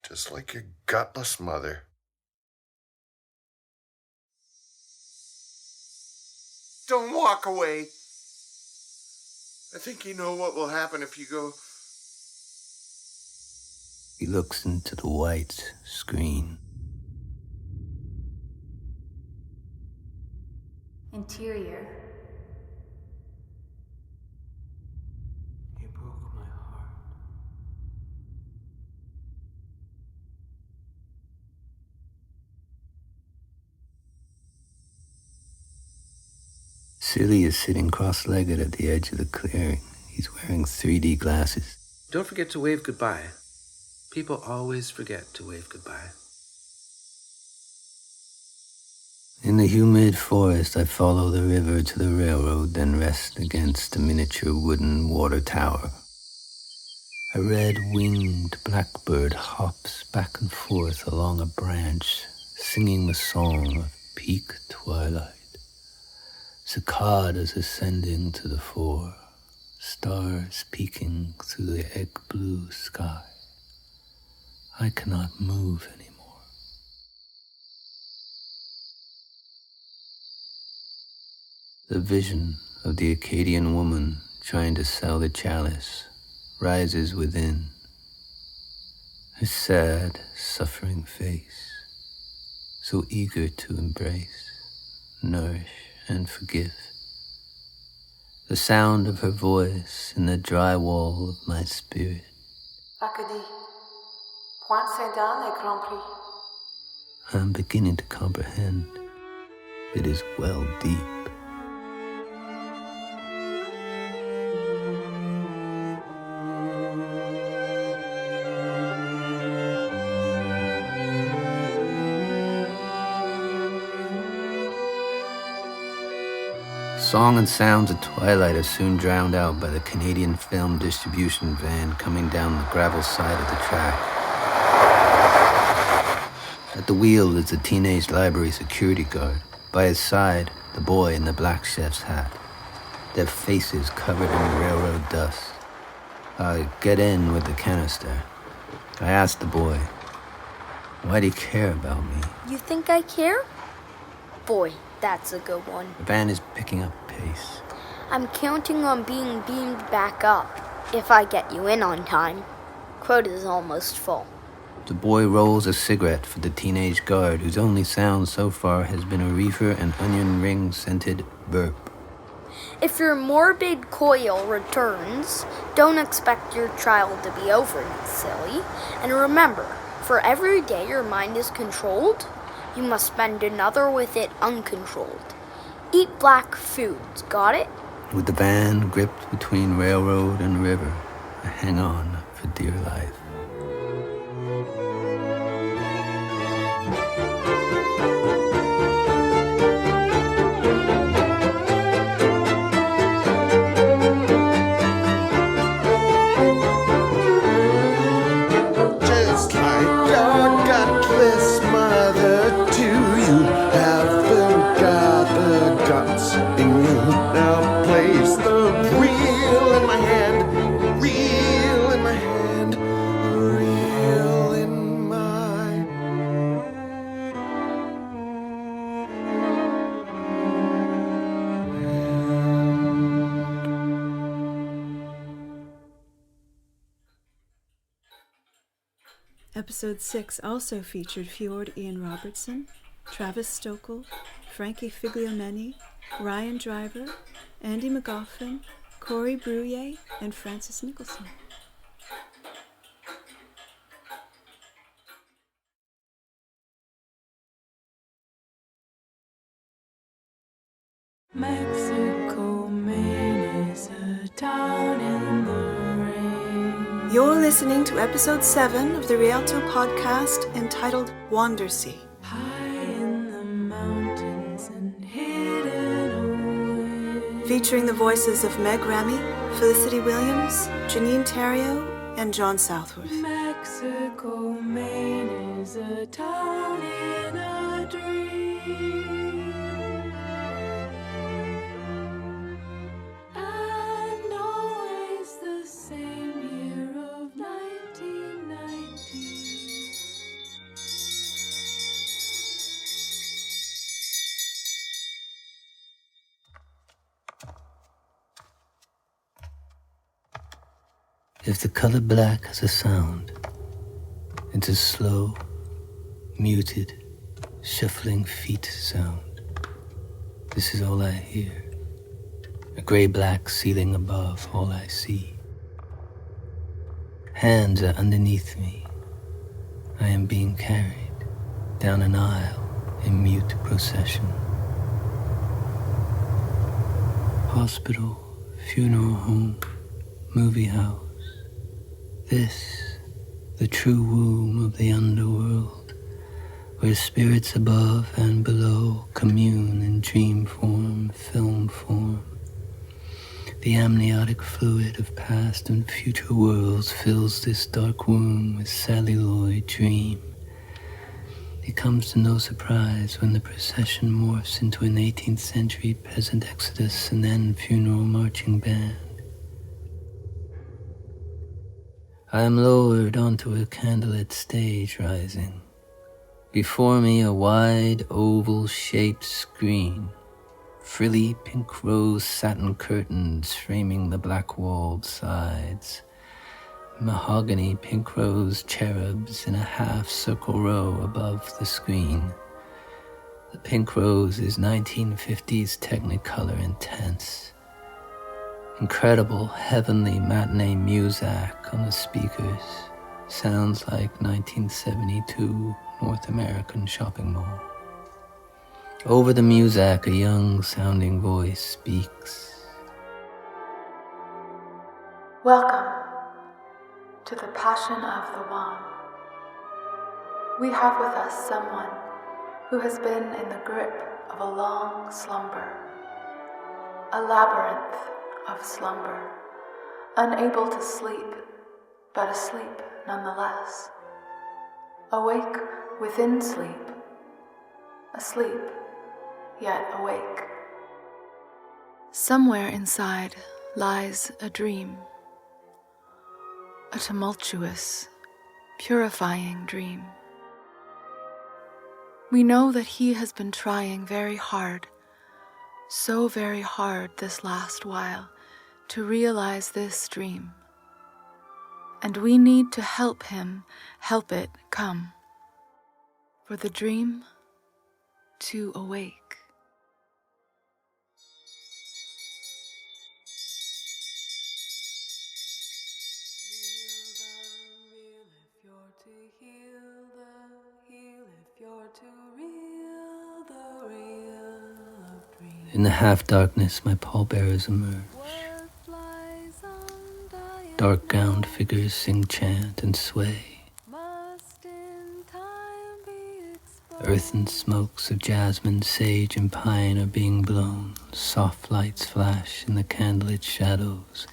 Just like your gutless mother. Don't walk away. I think you know what will happen if you go. He looks into the white screen. Interior. You broke my heart. Silly is sitting cross-legged at the edge of the clearing. He's wearing 3D glasses. Don't forget to wave goodbye. People always forget to wave goodbye. In the humid forest, I follow the river to the railroad, then rest against a miniature wooden water tower. A red-winged blackbird hops back and forth along a branch, singing the song of peak twilight. Cicadas ascending to the fore, stars peeking through the egg-blue sky. I cannot move anymore. The vision of the Acadian woman trying to sell the chalice rises within. Her sad, suffering face, so eager to embrace, nourish, and forgive. The sound of her voice in the dry wall of my spirit. Acadie. Point Saint-Dan et Grand Prix. I'm beginning to comprehend. It is well deep. Song and sounds of twilight are soon drowned out by the Canadian film distribution van coming down the gravel side of the track. At the wheel is the teenage library security guard. By his side, the boy in the black chef's hat. Their faces covered in railroad dust. I get in with the canister. I ask the boy, why do you care about me? You think I care? Boy, that's a good one. The van is picking up pace. I'm counting on being beamed back up if I get you in on time. Quota's almost full. The boy rolls a cigarette for the teenage guard, whose only sound so far has been a reefer and onion ring-scented burp. If your morbid coil returns, don't expect your trial to be over, silly. And remember, for every day your mind is controlled, you must spend another with it uncontrolled. Eat black foods, got it? With the van gripped between railroad and river, I hang on for dear life. Just like your gutless mother too, you haven't got the guts in you. Now place the reel in my hand, reel in my hand. Episode 6 also featured Feurd Ian Robertson, Travis Stokel, Frankie Figliomeni, Ryan Driver, Andy McGoffin, Corey Brouillet, and Francis Nicholson. Mexico, Maine is a town in the rain. You're listening to episode 7 of the Rialto podcast entitled Wandersee. High in the mountains and hidden away. Featuring the voices of Meg Remy, Felicity Williams, Janine Theriault, and John Southworth. Mexico, Maine is a town in a dream. And always the same year of 1990. If the color black has a sound, it's a slow, muted, shuffling feet sound. This is all I hear. A gray-black ceiling above, all I see. Hands are underneath me. I am being carried down an aisle in mute procession. Hospital, funeral home, movie house. This, the true womb of the underworld, where spirits above and below commune in dream form, film form. The amniotic fluid of past and future worlds fills this dark womb with celluloid dream. It comes to no surprise when the procession morphs into an 18th century peasant exodus and then funeral marching band. I am lowered onto a candlelit stage rising. Before me a wide oval-shaped screen. Frilly pink rose satin curtains framing the black-walled sides. Mahogany pink rose cherubs in a half-circle row above the screen. The pink rose is 1950s Technicolor intense. Incredible, heavenly matinee muzak on the speakers. Sounds like 1972 North American shopping mall. Over the muzak, a young-sounding voice speaks. Welcome to the Passion of the One. We have with us someone who has been in the grip of a long slumber, a labyrinth of slumber, unable to sleep, but asleep nonetheless, awake within sleep, asleep yet awake. Somewhere inside lies a dream, a tumultuous, purifying dream. We know that he has been trying very hard, so very hard this last while, to realize this dream. And we need to help him help it come, for the dream to awake. In the half-darkness, my pallbearers emerge. Dark-gowned figures sing, chant, and sway. Earthen smokes of jasmine, sage, and pine are being blown. Soft lights flash in the candlelit shadows.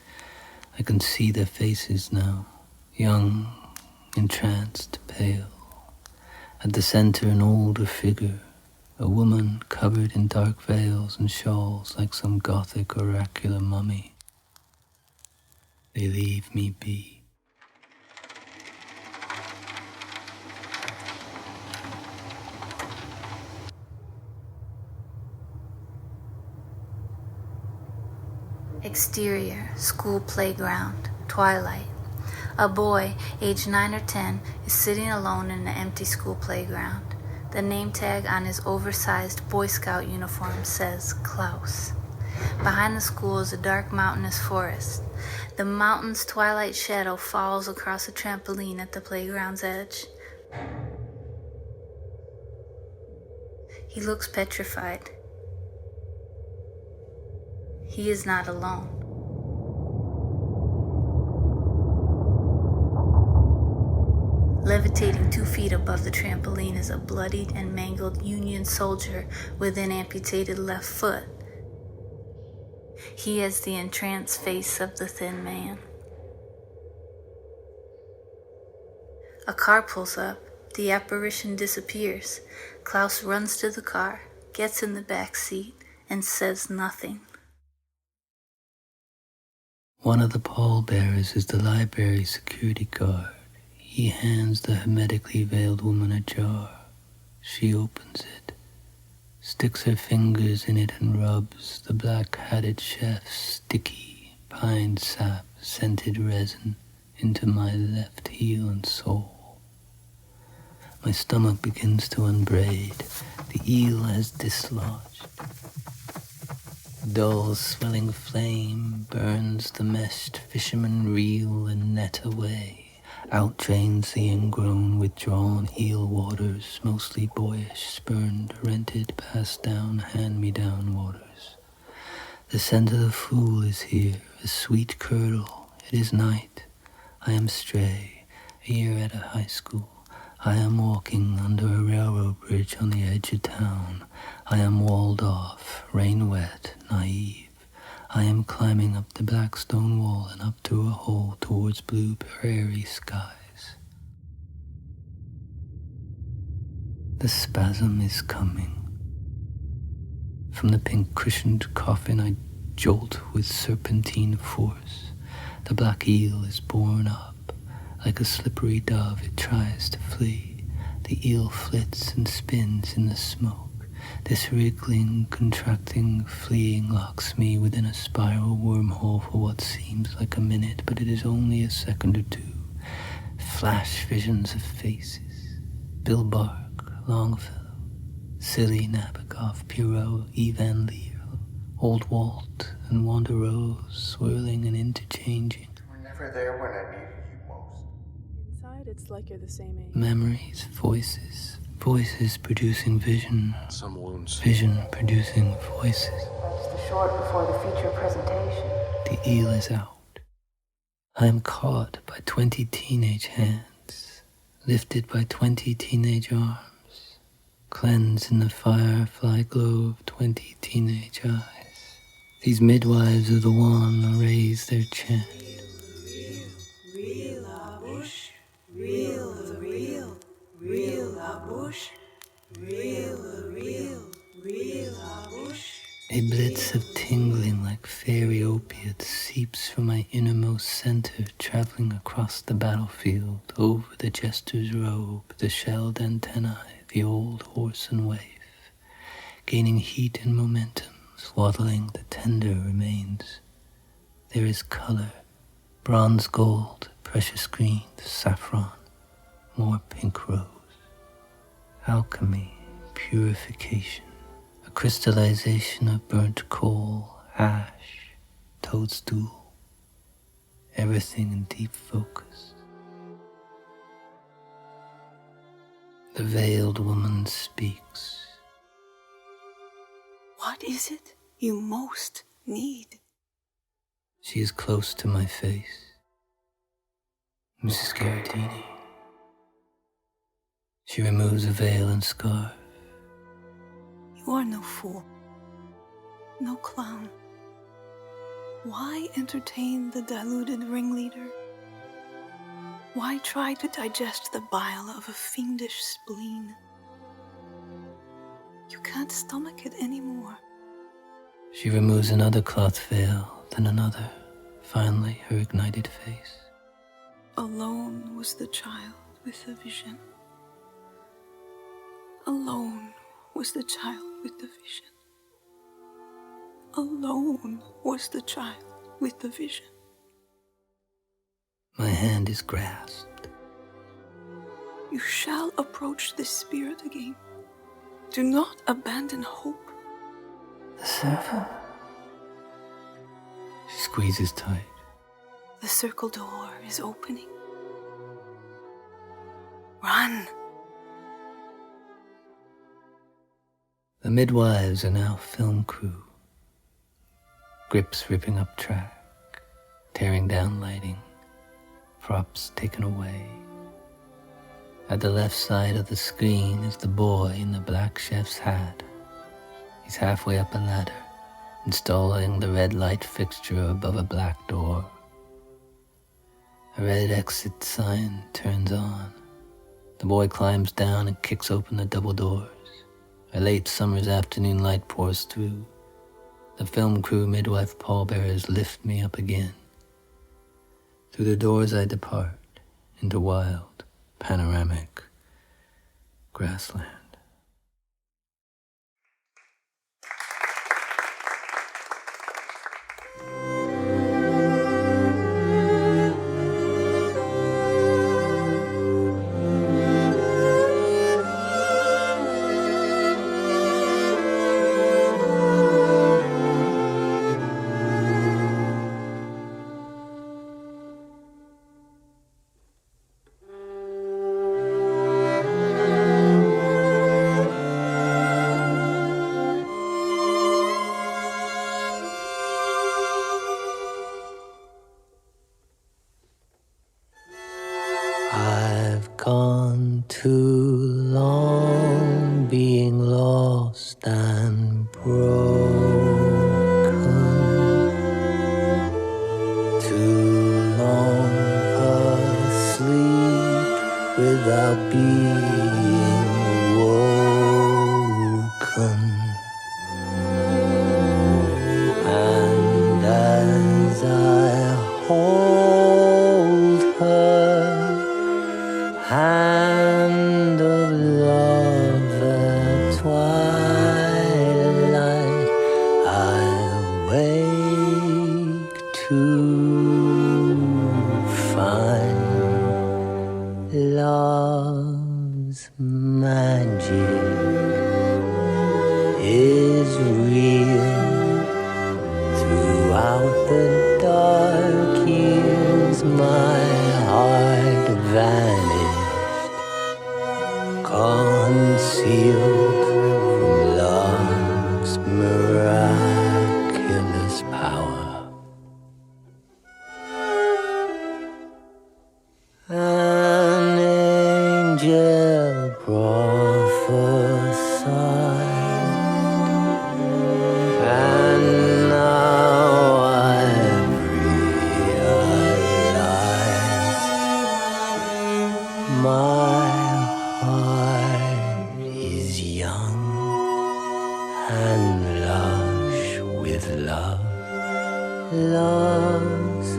I can see their faces now, young, entranced, pale. At the center, an older figure, a woman covered in dark veils and shawls like some Gothic oracular mummy. They leave me be. Exterior, school playground, twilight. A boy, aged 9 or 10, is sitting alone in an empty school playground. The name tag on his oversized Boy Scout uniform says Klaus. Behind the school is a dark mountainous forest. The mountain's twilight shadow falls across a trampoline at the playground's edge. He looks petrified. He is not alone. Levitating 2 feet above the trampoline is a bloodied and mangled Union soldier with an amputated left foot. He has the entranced face of the thin man. A car pulls up. The apparition disappears. Klaus runs to the car, gets in the back seat, and says nothing. One of the pallbearers is the library security guard. He hands the hermetically veiled woman a jar. She opens it, sticks her fingers in it and rubs the black-hatted chef's sticky, pine sap, scented resin into my left heel and sole. My stomach begins to unbraid. The eel has dislodged. Dull, swelling flame burns the meshed fisherman reel and net away. Out drains the ingrown, withdrawn eel waters, mostly boyish, spurned, rented, passed down, hand-me-down waters. The scent of the fool is here, a sweet curdle. It is night. I am stray, a year at a high school. I am walking under a railroad bridge on the edge of town. I am walled off, rain-wet, naive. I am climbing up the black stone wall and up through a hole towards blue prairie skies. The spasm is coming. From the pink-cushioned coffin I jolt with serpentine force. The black eel is borne up. Like a slippery dove, it tries to flee. The eel flits and spins in the smoke. This wriggling, contracting, fleeing locks me within a spiral wormhole for what seems like a minute, but it is only a second or two. Flash visions of faces. Bill Bark, Longfellow, silly Nabokov, Perrault, Ivan Leer, Old Walt, and Wanda Rose, swirling and interchanging. You were never there when I needed you most. Inside, it's like you're the same age. Memories, voices. Voices producing vision. Some wounds. Vision producing voices. That's the short before the feature presentation. The eel is out. I am caught by 20 teenage hands, lifted by 20 teenage arms, cleansed in the firefly glow of 20 teenage eyes. These midwives of the one raise their chant. Real la bouche, real the real, real la bouche, real la bouche. A blitz of tingling like fairy opiates seeps from my innermost center, traveling across the battlefield, over the jester's robe, the shelled antennae, the old horse and waif, gaining heat and momentum, swaddling the tender remains. There is color, bronze gold, precious green, saffron, more pink rose. Alchemy, purification, a crystallization of burnt coal, ash, toadstool, everything in deep focus. The veiled woman speaks. What is it you most need? She is close to my face. Mrs. Gheradini. She removes a veil and scarf. You are no fool, no clown. Why entertain the deluded ringleader? Why try to digest the bile of a fiendish spleen? You can't stomach it anymore. She removes another cloth veil, then another, finally her ignited face. Alone was the child with the vision. Alone was the child with the vision. Alone was the child with the vision. My hand is grasped. You shall approach this spirit again. Do not abandon hope. The Seraphim. She squeezes tight. The circle door is opening. Run! The midwives are now film crew. Grips ripping up track, tearing down lighting, props taken away. At the left side of the screen is the boy in the black chef's hat. He's halfway up a ladder, installing the red light fixture above a black door. A red exit sign turns on. The boy climbs down and kicks open the double doors. A late summer's afternoon light pours through. The film crew midwife pallbearers lift me up again. Through the doors I depart into wild, panoramic grassland. I've gone too long being lost and broken, too long asleep without being woken. And as I hold her hand of love at twilight, I wake to find love's magic is real. Throughout the dark years my heart vanished, concealed from love's miraculous power. An angel prophesied, and now I've realized my heart is young and lush with love, love's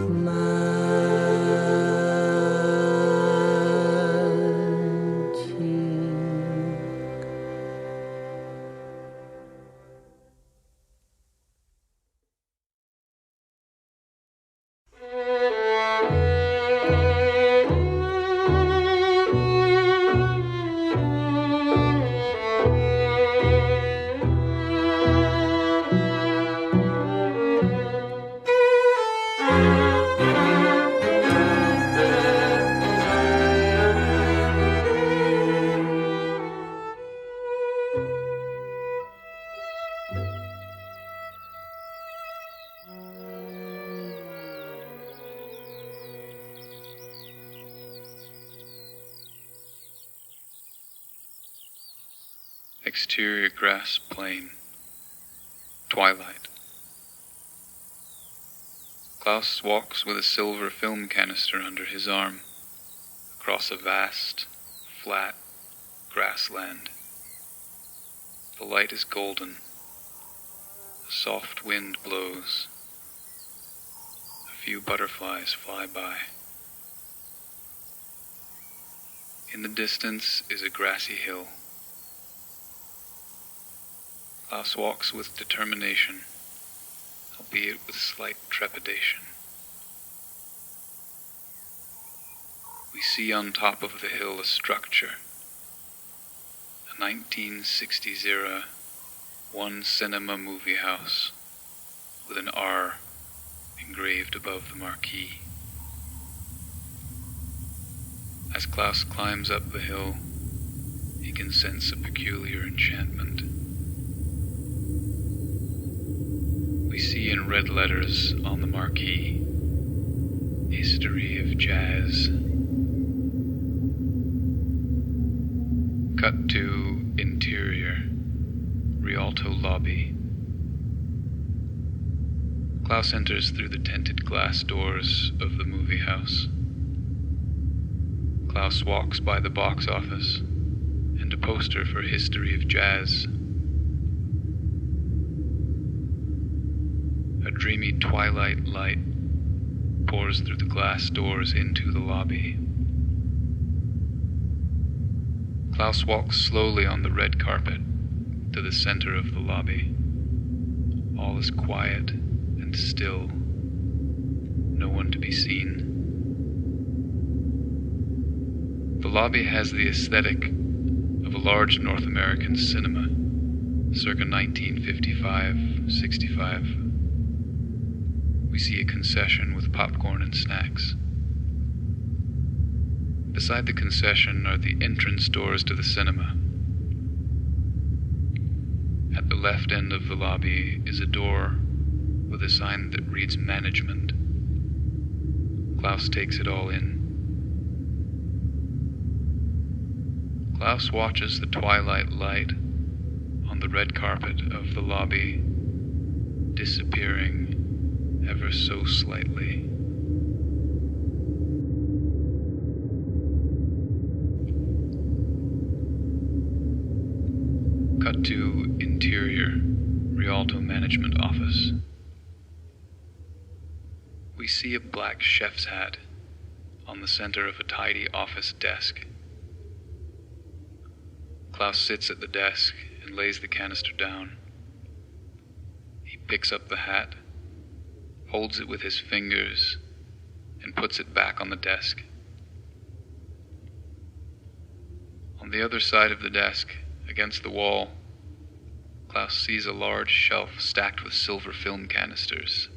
Exterior grass plain. Twilight. Klaus walks with a silver film canister under his arm, across a vast, flat grassland. The light is golden. A soft wind blows. A few butterflies fly by. In the distance is a grassy hill. Klaus walks with determination, albeit with slight trepidation. We see on top of the hill a structure, a 1960s era one cinema movie house with an R engraved above the marquee. As Klaus climbs up the hill, he can sense a peculiar enchantment. We see in red letters on the marquee, History of Jazz. Cut to interior, Rialto lobby. Klaus enters through the tinted glass doors of the movie house. Klaus walks by the box office and a poster for History of Jazz. A dreamy twilight light pours through the glass doors into the lobby. Klaus walks slowly on the red carpet to the center of the lobby. All is quiet and still. No one to be seen. The lobby has the aesthetic of a large North American cinema, circa 1955-65. We see a concession with popcorn and snacks. Beside the concession are the entrance doors to the cinema. At the left end of the lobby is a door with a sign that reads Management. Klaus takes it all in. Klaus watches the twilight light on the red carpet of the lobby disappearing ever so slightly. Cut to interior, Rialto management office. We see a black chef's hat on the center of a tidy office desk. Klaus sits at the desk and lays the canister down. He picks up the hat, holds it with his fingers, and puts it back on the desk. On the other side of the desk, against the wall, Klaus sees a large shelf stacked with silver film canisters.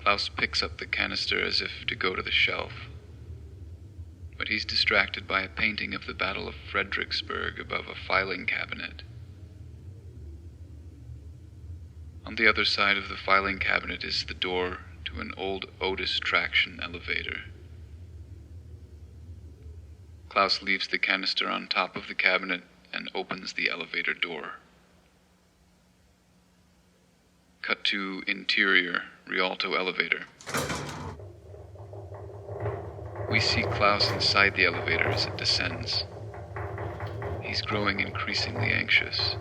Klaus picks up the canister as if to go to the shelf, but he's distracted by a painting of the Battle of Fredericksburg above a filing cabinet. On the other side of the filing cabinet is the door to an old Otis traction elevator. Klaus leaves the canister on top of the cabinet and opens the elevator door. Cut to interior, Rialto elevator. We see Klaus inside the elevator as it descends. He's growing increasingly anxious.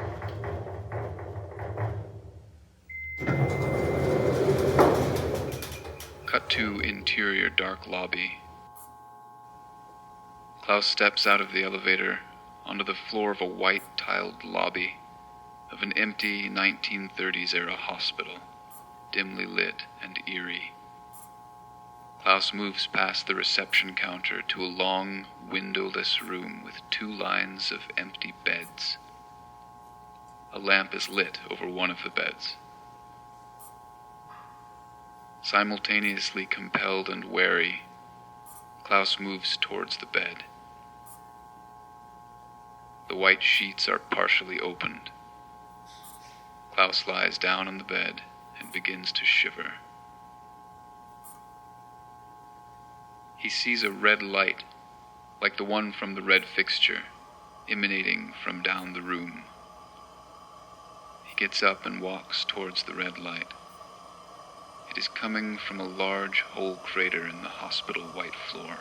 Cut to interior dark lobby. Klaus steps out of the elevator onto the floor of a white tiled lobby of an empty 1930s era hospital, dimly lit and eerie. Klaus moves past the reception counter to a long, windowless room with 2 lines of empty beds. A lamp is lit over one of the beds. Simultaneously compelled and wary, Klaus moves towards the bed. The white sheets are partially opened. Klaus lies down on the bed and begins to shiver. He sees a red light, like the one from the red fixture, emanating from down the room. He gets up and walks towards the red light. It is coming from a large hole crater in the hospital white floor.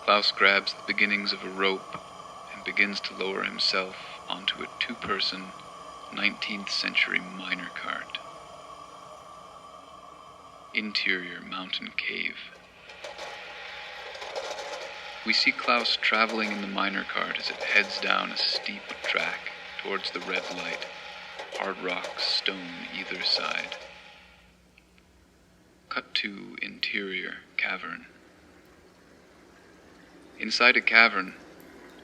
Klaus grabs the beginnings of a rope and begins to lower himself onto a 2-person 19th century minor cart. Interior mountain cave. We see Klaus traveling in the minor cart as it heads down a steep track towards the red light, hard rock, stone either side. Cut to interior cavern. Inside a cavern,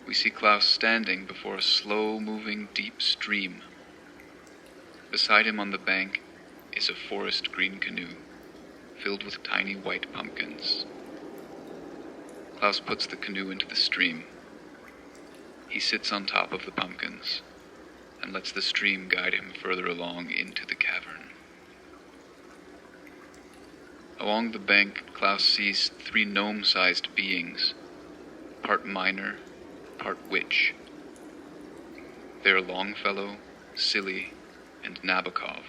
we see Klaus standing before a slow-moving deep stream. Beside him on the bank is a forest green canoe, filled with tiny white pumpkins. Klaus puts the canoe into the stream. He sits on top of the pumpkins and lets the stream guide him further along into the cavern. Along the bank, Klaus sees 3 gnome-sized beings, part miner, part witch. They are Longfellow, Silly, and Nabokov.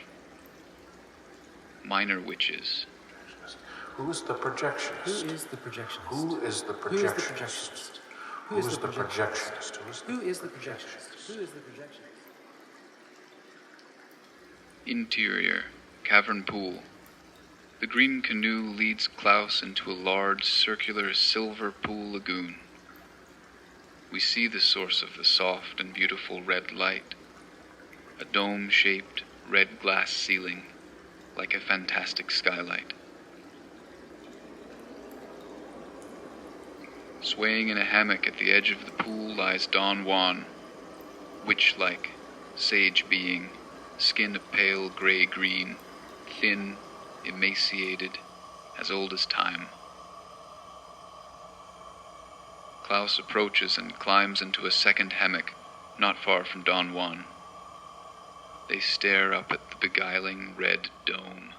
Minor witches. Who's the projectionist? Who is the projectionist? Who is the projectionist? Who is the projectionist? Who is the projectionist? Who is the projectionist? Who is the projectionist? Interior, cavern pool. The green canoe leads Klaus into a large circular silver pool lagoon. We see the source of the soft and beautiful red light, a dome-shaped red glass ceiling, like a fantastic skylight. Swaying in a hammock at the edge of the pool lies Don Juan, witch-like, sage being, skin a pale gray-green, thin, emaciated, as old as time. Klaus approaches and climbs into a second hammock, not far from Don Juan. They stare up at the beguiling red dome.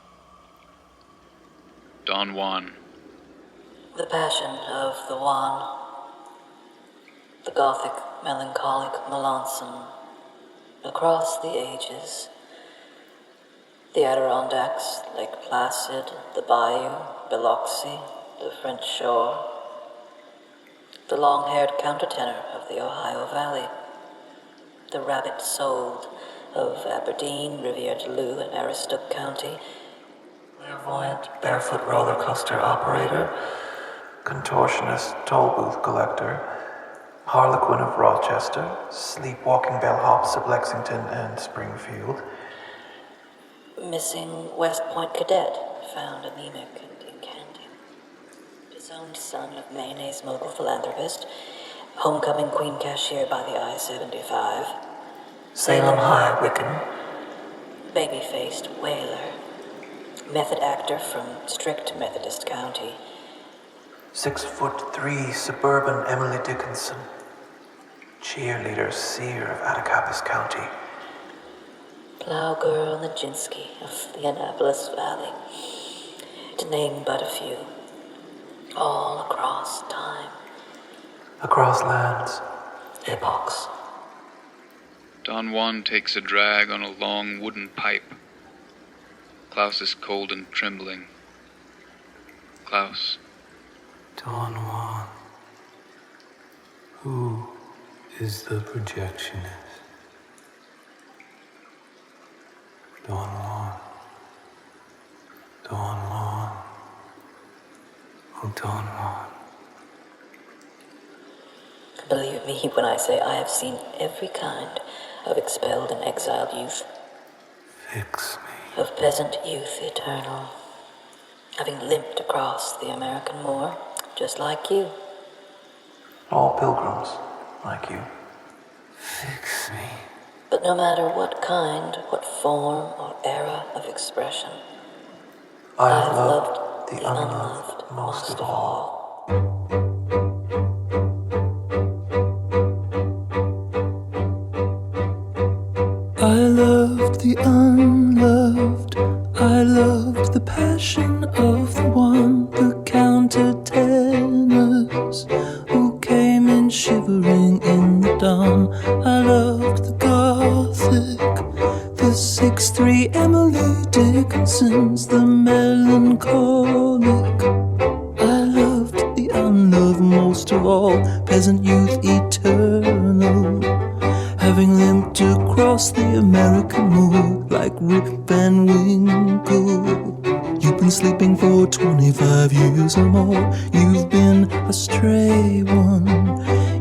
Don Juan. The passion of the Juan, the Gothic, melancholic Melanson, across the ages. The Adirondacks, Lake Placid, the Bayou, Biloxi, the French shore. The long-haired countertenor of the Ohio Valley. The rabbit-souled of Aberdeen, Rivière-du-Loup, and Aroostook County. Clairvoyant, barefoot roller coaster operator. Contortionist, toll booth collector. Harlequin of Rochester. Sleepwalking bellhops of Lexington and Springfield. Missing West Point cadet, found anemic and incanting. Disowned son of mayonnaise mogul philanthropist. Homecoming queen cashier by the I-75. Salem High Wiccan. Baby-faced whaler. Method actor from strict Methodist County. 6'3" suburban Emily Dickinson. Cheerleader seer of Attakapas County. Plowgirl Nijinsky of the Annapolis Valley. To name but a few. All across time. Across lands. Epochs. Don Juan takes a drag on a long wooden pipe. Klaus is cold and trembling. Klaus. Don Juan. Who is the projectionist? Don Juan. Don Juan. Oh, Don Juan. Believe me when I say I have seen every kind of expelled and exiled youth. Fix me. Of peasant youth eternal. Having limped across the American moor, just like you. All pilgrims, like you. Fix me. But no matter what kind, what form or era of expression, I have loved the unloved most of all. I loved the unloved, I loved the passion of the one, the countertenors who came in shivering in the dawn. I loved the Gothic, the 6'3" Emily Dickinsons, the melancholic. I loved the unloved most of all, peasant youth eternal. Having limped across the American moor like Rip Van Winkle. You've been sleeping for 25 years or more. You've been a stray one.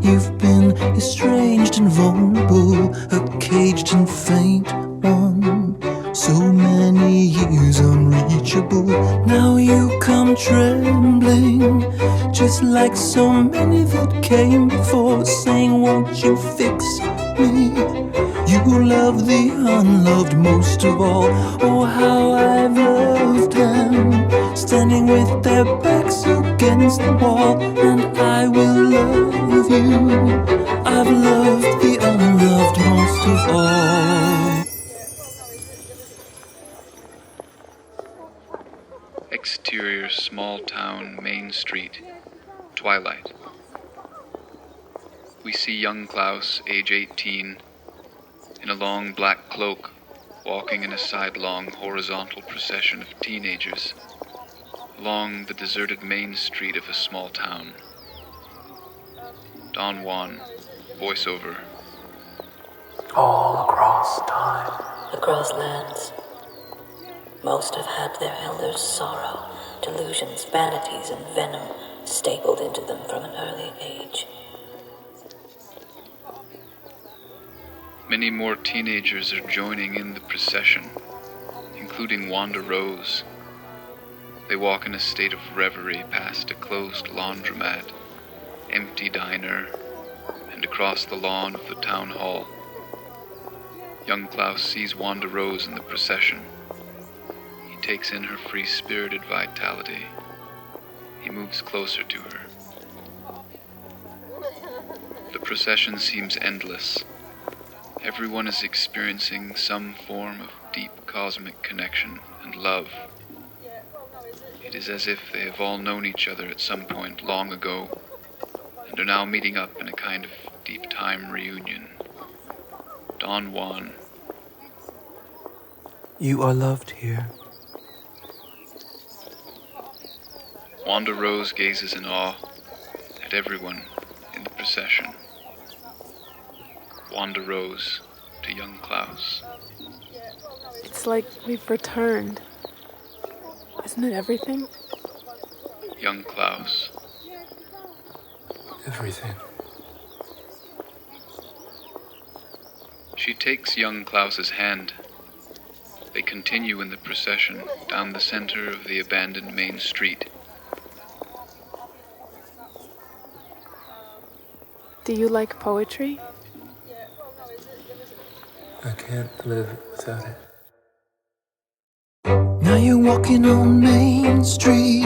You've been estranged and vulnerable, a caged and faint one. So many many years unreachable. Now you come trembling, just like so many that came before, saying, won't you fix me? You love the unloved most of all. Oh, how I've loved them, standing with their backs against the wall. And I will love you. I've loved the unloved most of all. Exterior small town Main Street, twilight. We see young Klaus, age 18, in a long black cloak, walking in a sidelong horizontal procession of teenagers along the deserted main street of a small town. Don Juan, voiceover. All across time. Across lands. Most have had their elders' sorrow, delusions, vanities, and venom stapled into them from an early age. Many more teenagers are joining in the procession, including Wanda Rose. They walk in a state of reverie past a closed laundromat, empty diner, and across the lawn of the town hall. Young Klaus sees Wanda Rose in the procession. He takes in her free-spirited vitality. He moves closer to her. The procession seems endless. Everyone is experiencing some form of deep cosmic connection and love. It is as if they have all known each other at some point long ago and are now meeting up in a kind of deep time reunion. Don Juan. You are loved here. Wanda Rose gazes in awe at everyone in the procession. Wanda Rose to young Klaus. It's like we've returned. Isn't it everything? Young Klaus. Everything. She takes young Klaus's hand. They continue in the procession down the center of the abandoned main street. Do you like poetry? I can't live without it. Now you're walking on Main Street,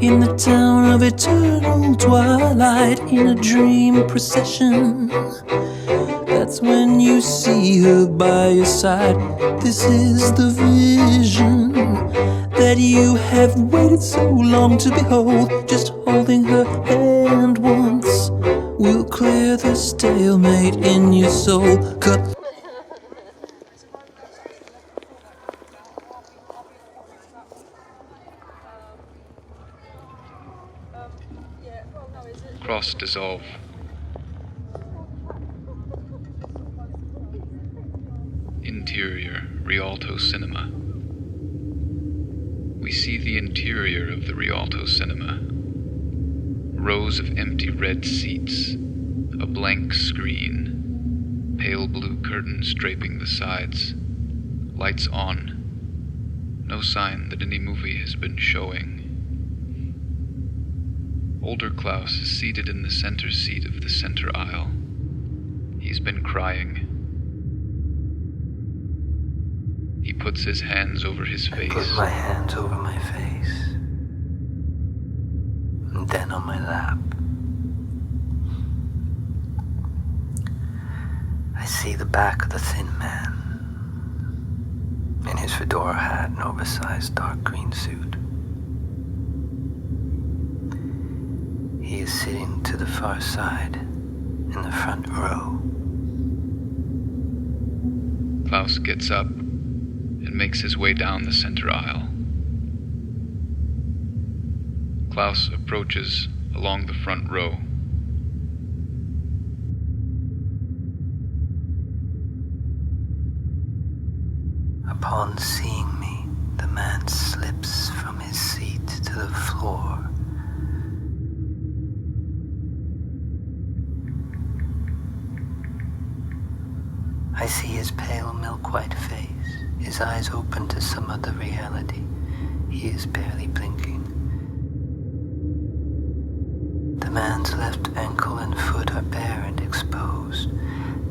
in the town of eternal twilight, in a dream procession. That's when you see her by your side. This is the vision that you have waited so long to behold. Just holding her hand once will clear the stalemate in your soul. Cut. Cross dissolve. Interior, Rialto Cinema. We see the interior of the Rialto Cinema. Rows of empty red seats, a blank screen, pale blue curtains draping the sides, lights on. No sign that any movie has been showing. Older Klaus is seated in the center seat of the center aisle. He's been crying. He puts his hands over his face. I put my hands over my face, and then on my lap. I see the back of the thin man, in his fedora hat and oversized dark green suit. He is sitting to the far side, in the front row. Klaus gets up and makes his way down the center aisle. Klaus approaches along the front row. Upon seeing me, the man slips from his seat to the floor. I see his pale milk-white face, his eyes open to some other reality. He is barely blinking. The man's left ankle and foot are bare and exposed.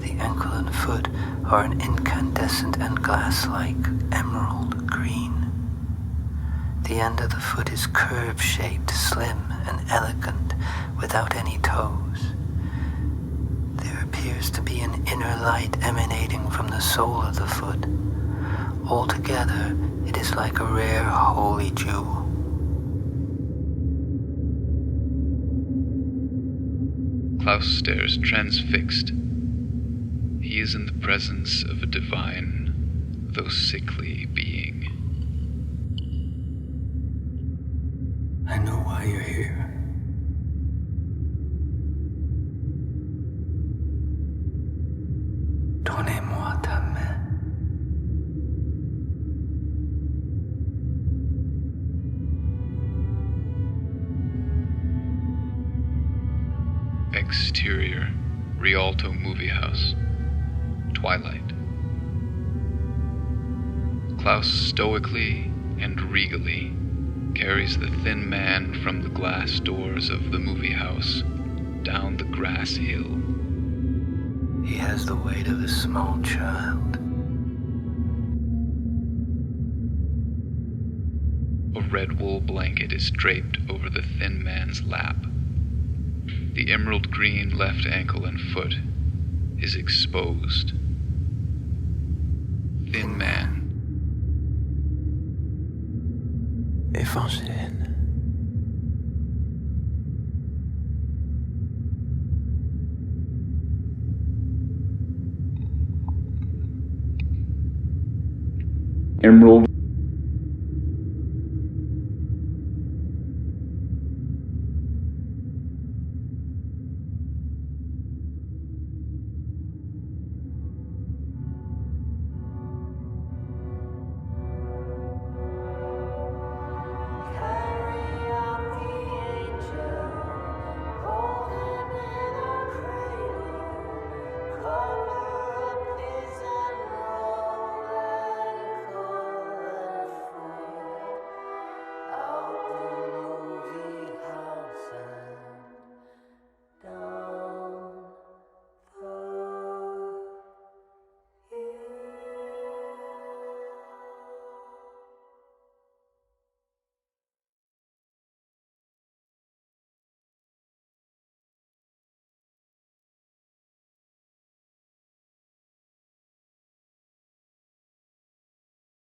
The ankle and foot are an incandescent and glass-like emerald green. The end of the foot is curve-shaped, slim and elegant, without any toes. There appears to be an inner light emanating from the sole of the foot. Altogether, it is like a rare holy jewel. Klaus stares transfixed. He is in the presence of a divine, though sickly being. I know why you're here. Donnez-moi ta main. Exterior, Rialto movie house. Twilight. Klaus stoically and regally carries the thin man from the glass doors of the movie house down the grass hill. He has the weight of a small child. A red wool blanket is draped over the thin man's lap. The emerald green left ankle and foot is exposed. Thin man. Évangile. Emerald